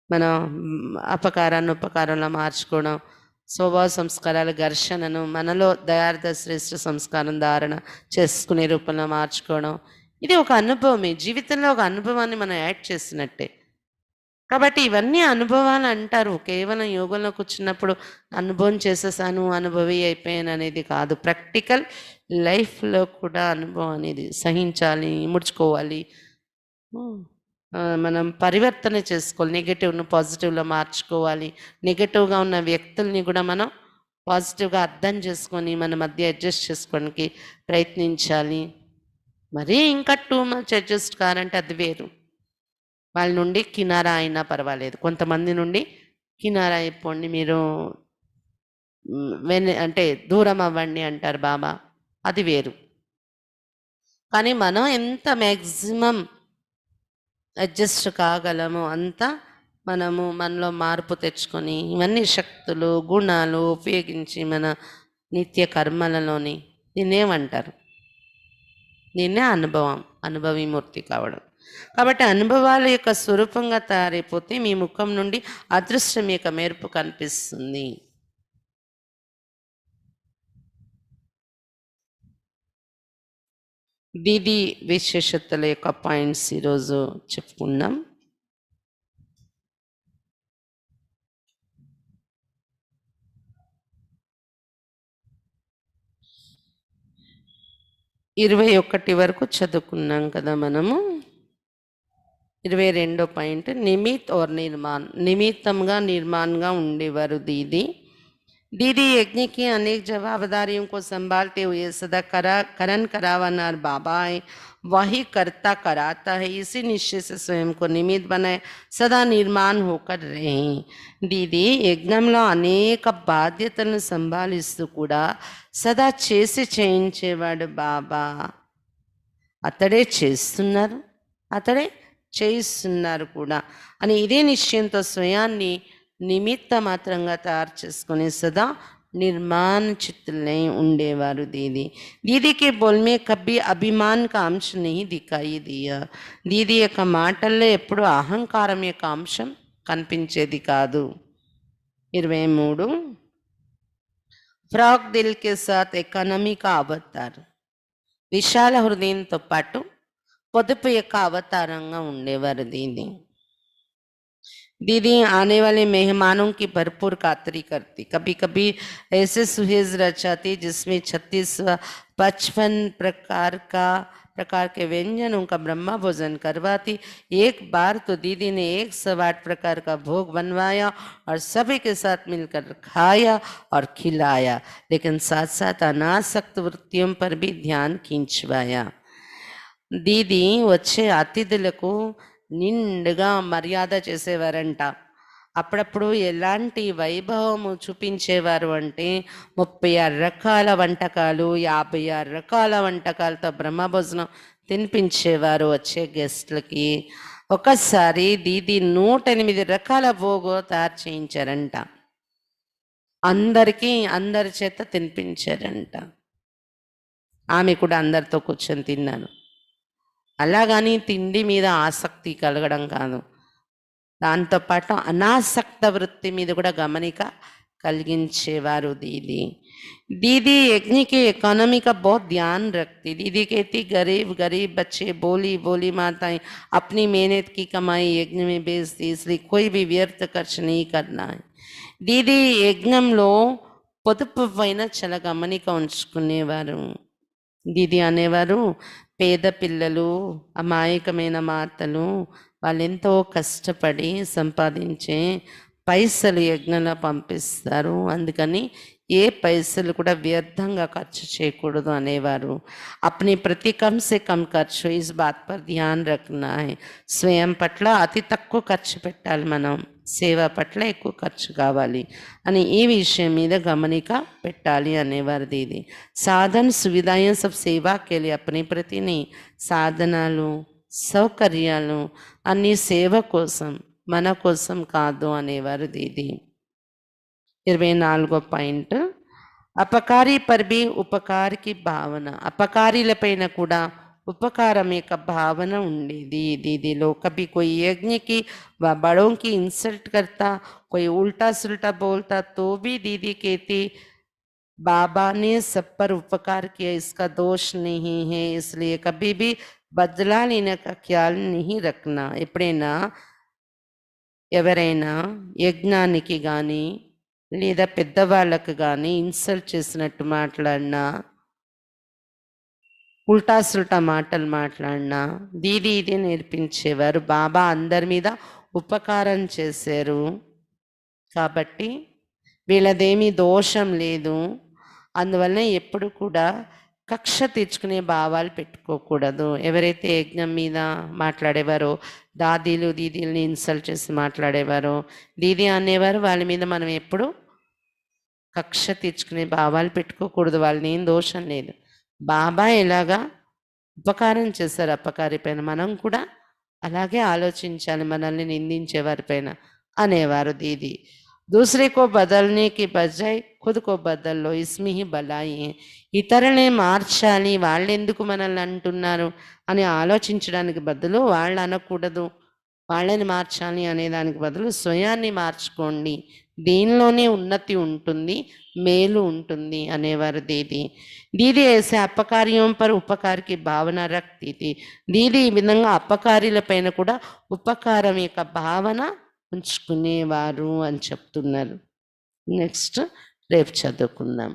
మనం అపకారాన్ని ఉపకారంలో మార్చుకోవడం, స్వభావ సంస్కారాల ఘర్షణను మనలో దయార్థ శ్రేష్ఠ సంస్కారం ధారణ చేసుకునే రూపంలో మార్చుకోవడం, ఇది ఒక అనుభవమే. జీవితంలో ఒక అనుభవాన్ని మనం యాడ్ చేసినట్టే. కాబట్టి ఇవన్నీ అనుభవాలు అంటారు. కేవలం యోగంలో కూర్చున్నప్పుడు అనుభవం చేసేసాను, అనుభవి అయిపోయాను అనేది కాదు. ప్రాక్టికల్ లైఫ్లో కూడా అనుభవం అనేది సహించాలి, ముడుచుకోవాలి, మనం పరివర్తన చేసుకోవాలి. నెగటివ్ను పాజిటివ్లో మార్చుకోవాలి. నెగటివ్గా ఉన్న వ్యక్తుల్ని కూడా మనం పాజిటివ్గా అర్థం చేసుకొని మన మధ్య అడ్జస్ట్ చేసుకోవడానికి ప్రయత్నించాలి. మరీ ఇంకా టూ మచ్ అడ్జస్ట్ కారంటే అది వేరు. వాళ్ళ నుండి కినారా అయినా పర్వాలేదు. కొంతమంది నుండి కినారా అయిపోండి, మీరు అంటే దూరం అవ్వండి అంటారు బాబా, అది వేరు. కానీ మనం ఎంత మ్యాక్సిమం అడ్జస్ట్ కాగలము అంతా మనలో మార్పు తెచ్చుకొని ఇవన్నీ శక్తులు గుణాలు ఉపయోగించి మన నిత్య కర్మలలోని దీన్నేమంటారు, దీన్నే అనుభవం, అనుభవీమూర్తి కావడం. కాబట్టి అనుభవాల యొక్క స్వరూపంగా తయారైపోతే మీ ముఖం నుండి అదృష్టం యొక్క మెరుపు కనిపిస్తుంది. దీది విశేషతల యొక్క పాయింట్స్ ఈరోజు చెప్పుకున్నాం. ఇరవై 21 వరకు చదువుకున్నాం కదా మనము. 22వ పాయింట్ నిమిత్ और నిర్మాణ్. నిమిత్తంగా నిర్మాణంగా ఉండేవారు దీది. दीदी यज्ञ की अनेक जवाबदारियों को संभालते हुए सदा करण करावनार बाबा है, वही करता कराता है. इसी निश्चय से स्वयं को निमित्त बनाए सदा निर्माण होकर रहे. दीदी యజ్ఞంలో అనేక బాధ్యతలను సంభాలిస్తూ కూడా సదా చేసి చేయించేవాడు బాబా. అతడే చేస్తున్నారు, అతడే చేయిస్తున్నారు కూడా అని ఇదే నిశ్చయంతో స్వయాన్ని నిమిత్త మాత్రంగా తయారు చేసుకుని సదా నిర్మాణ చిత్తులై ఉండేవారు దీది. దీదీకి బోల్మే కబ్బి అభిమాన్ కా అంశ నహీ దిఖాయి దియా. దీది యొక్క మాటల్లో ఎప్పుడు అహంకారం యొక్క అంశం కనిపించేది కాదు. 23 ఫ్రాక్ దిల్ కే సాత్ ఎకానమీ కా అవతార్. విశాల హృదయంతో పాటు పొదుపు యొక్క అవతారంగా ఉండేవారు దీది. दीदी आने वाले मेहमानों की भरपूर खातिरी करती. कभी कभी ऐसे सुहेज रचाती जिसमें 56-55 प्रकार के व्यंजनों का ब्रह्मा भोजन करवाती. एक बार तो दीदी ने 108 प्रकार का भोग बनवाया और सभी के साथ मिलकर खाया और खिलाया, लेकिन साथ साथ अनासक्त वृत्तियों पर भी ध्यान खींचवाया. दीदी వచ్చే అతిథులకు నిండుగా మర్యాద చేసేవారంట. అప్పుడప్పుడు ఎలాంటి వైభవము చూపించేవారు అంటే 36 రకాల వంటకాలు, 56 రకాల వంటకాలతో బ్రహ్మభోజనం తినిపించేవారు వచ్చే గెస్ట్లకి. ఒకసారి దీది 108 రకాల భోగో తయారు చేయించారంట. అందరి చేత తినిపించారంట. ఆమె కూడా అందరితో కూర్చొని తిన్నాను. అలాగని తిండి మీద ఆసక్తి కలగడం కాదు, దాంతోపాటు అనాసక్త వృత్తి మీద కూడా గమనిక కలిగించేవారు दीदी। दीदी यज्ञ की इकोनॉमी का बहुत ध्यान रखती। दीदी कहती गरीब गरीब बच्चे बोली बोली माताएं अपनी मेहनत की कमाई यज्ञ में बेचती, इसलिए कोई भी व्यर्थ खर्च नहीं करना है। दीदी యజ్ఞంలో పొదుపు పైన చాలా గమనిక ఉంచుకునేవారు। దీది అనేవారు పేద పిల్లలు, అమాయకమైన మాతలు వాళ్ళెంతో కష్టపడి సంపాదించే పైసలు యజ్ఞంలో పంపిస్తారు, అందుకని ఏ పైసలు కూడా వ్యర్థంగా ఖర్చు చేయకూడదు అనేవారు। अपनी प्रति कम से कम ఖర్చు इस बात पर ध्यान रखना है। స్వయం పట్ల అతి తక్కువ ఖర్చు పెట్టాలి మనం, సేవ పట్ల ఎక్కువ ఖర్చు కావాలి అని ఈ విషయం మీద గమనిక పెట్టాలి అనేవారు దీది। సాధన సువిధాయం సబ్ సేవా के लिए अपने प्रति नहीं, సాధనాలు సౌకర్యాలు అన్ని సేవ కోసం మన కోసం కాదు అనేవారు దీది। 24వ పాయింట్, అపకారి పర్ భీ ఉపకార్ కి భావన। అపకారీలపైన కూడా उपकारम एक भावना ఉండేది दीदी लोग। कभी कोई यज्ञ की व बड़ों की इंसल्ट करता, कोई उल्टा सुल्टा बोलता तो भी दीदी कहती बाबा ने सब पर उपकार किया, इसका दोष नहीं है, इसलिए कभी भी बदला लेने का ख्याल नहीं रखना। ఎప్పుడైనా ఎవరైనా యజ్ఞానికి కానీ లేదా పెద్దవాళ్ళకు కానీ ఇన్సల్ట్ చేసినట్టు మాట్లాడినా, ఉల్టా సుల్టా మాటలు మాట్లాడినా దీది ఇదే నేర్పించేవారు। బాబా అందరి మీద ఉపకారం చేశారు కాబట్టి వీళ్ళదేమీ దోషం లేదు, అందువల్ల ఎప్పుడు కూడా కక్ష తీర్చుకునే భావాలు పెట్టుకోకూడదు। ఎవరైతే యజ్ఞం మీద మాట్లాడేవారో, దాదీలు దీదీలని ఇన్సల్ట్ చేసి మాట్లాడేవారో, దీది అనేవారు, వాళ్ళ మీద మనం ఎప్పుడు కక్ష తీర్చుకునే భావాలు పెట్టుకోకూడదు, వాళ్ళని ఏం దోషం లేదు। బాబా ఎలాగా ఉపకారం చేశారు అపకారి పైన, మనం కూడా అలాగే ఆలోచించాలి మనల్ని నిందించే వారిపైన అనేవారు దీది। दूसरे को बदलने की बजाय खुद को बदल लो, इसमें ही भलाई है। ఇతరులే మార్చాలి, వాళ్ళు ఎందుకు మనల్ని అంటున్నారు అని ఆలోచించడానికి బదులు, వాళ్ళు అనకూడదు వాళ్ళని మార్చాలి అనేదానికి బదులు స్వయాన్ని మార్చుకోండి, దీనిలోనే ఉన్నతి ఉంటుంది, మేలు ఉంటుంది అనేవారు దీది। దీది ऐसे అపకార్యం పర్ ఉపకార్ కి భావన రక్తి थी। దీది ఈ విధంగా అపకారీల పైన కూడా ఉపకారం యొక్క భావన ఉంచుకునేవారు అని చెప్తున్నారు। నెక్స్ట్ రేపు చదువుకుందాం।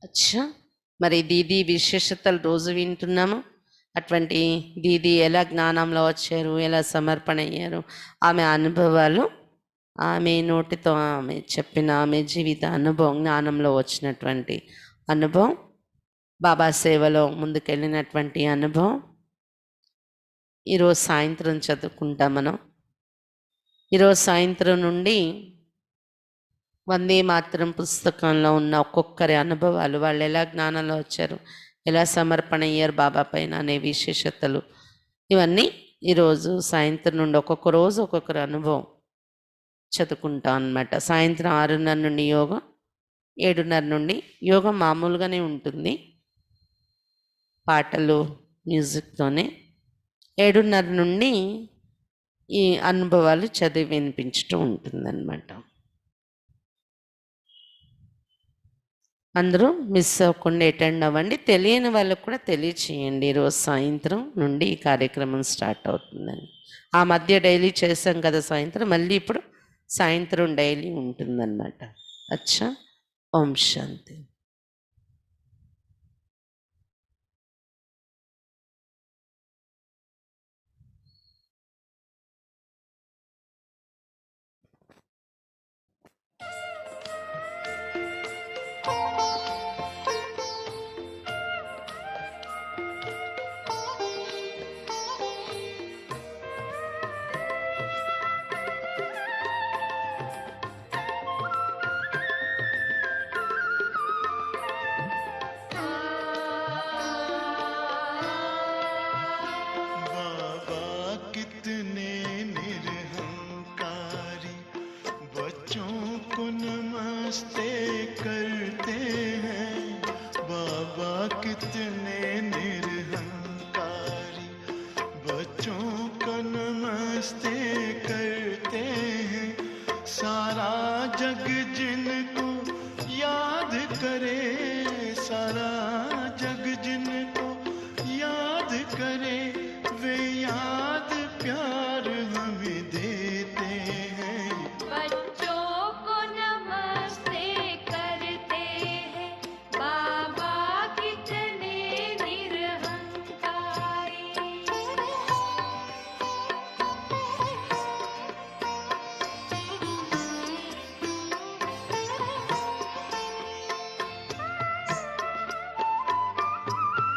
అచ్చా, మరి దీది విశేషతలు రోజు వింటున్నాము। అటువంటి దీది ఎలా జ్ఞానంలో వచ్చారు, ఎలా సమర్పణ అయ్యారు, ఆమె అనుభవాలు, ఆమె నోటితో ఆమె చెప్పిన ఆమె జీవిత అనుభవం, జ్ఞానంలో వచ్చినటువంటి అనుభవం, బాబా సేవలో ముందుకెళ్ళినటువంటి అనుభవం ఈరోజు సాయంత్రం చదువుకుంటాం మనం। ఈరోజు సాయంత్రం నుండి వందే మాత్రం పుస్తకంలో ఉన్న ఒక్కొక్కరి అనుభవాలు, వాళ్ళు ఎలా జ్ఞానంలో వచ్చారు, ఎలా సమర్పణ అయ్యారు బాబా పైన అనే విశేషతలు, ఇవన్నీ ఈరోజు సాయంత్రం నుండి ఒక్కొక్క రోజు ఒక్కొక్కరి అనుభవం చదువుకుంటాం అన్నమాట। సాయంత్రం 6:30 నుండి యోగం, 7:30 నుండి యోగం మామూలుగానే ఉంటుంది, పాటలు మ్యూజిక్తోనే। 7:30 నుండి ఈ అనుభవాలు చదివి వినిపించటం ఉంటుందన్నమాట। అందరూ మిస్ అవ్వకుండా అటెండ్ అవ్వండి, తెలియని వాళ్ళకు కూడా తెలియచేయండి ఈరోజు సాయంత్రం నుండి ఈ కార్యక్రమం స్టార్ట్ అవుతుందని। ఆ మధ్య డైలీ చేసాం కదా సాయంత్రం, మళ్ళీ ఇప్పుడు సాయంత్రం డైలీ ఉంటుందన్నమాట। అచ్చా, ఓం శాంతి। सारा जग जिनको याद करे, सारा जग जिनको याद करे, वे याद प्यार हमें दे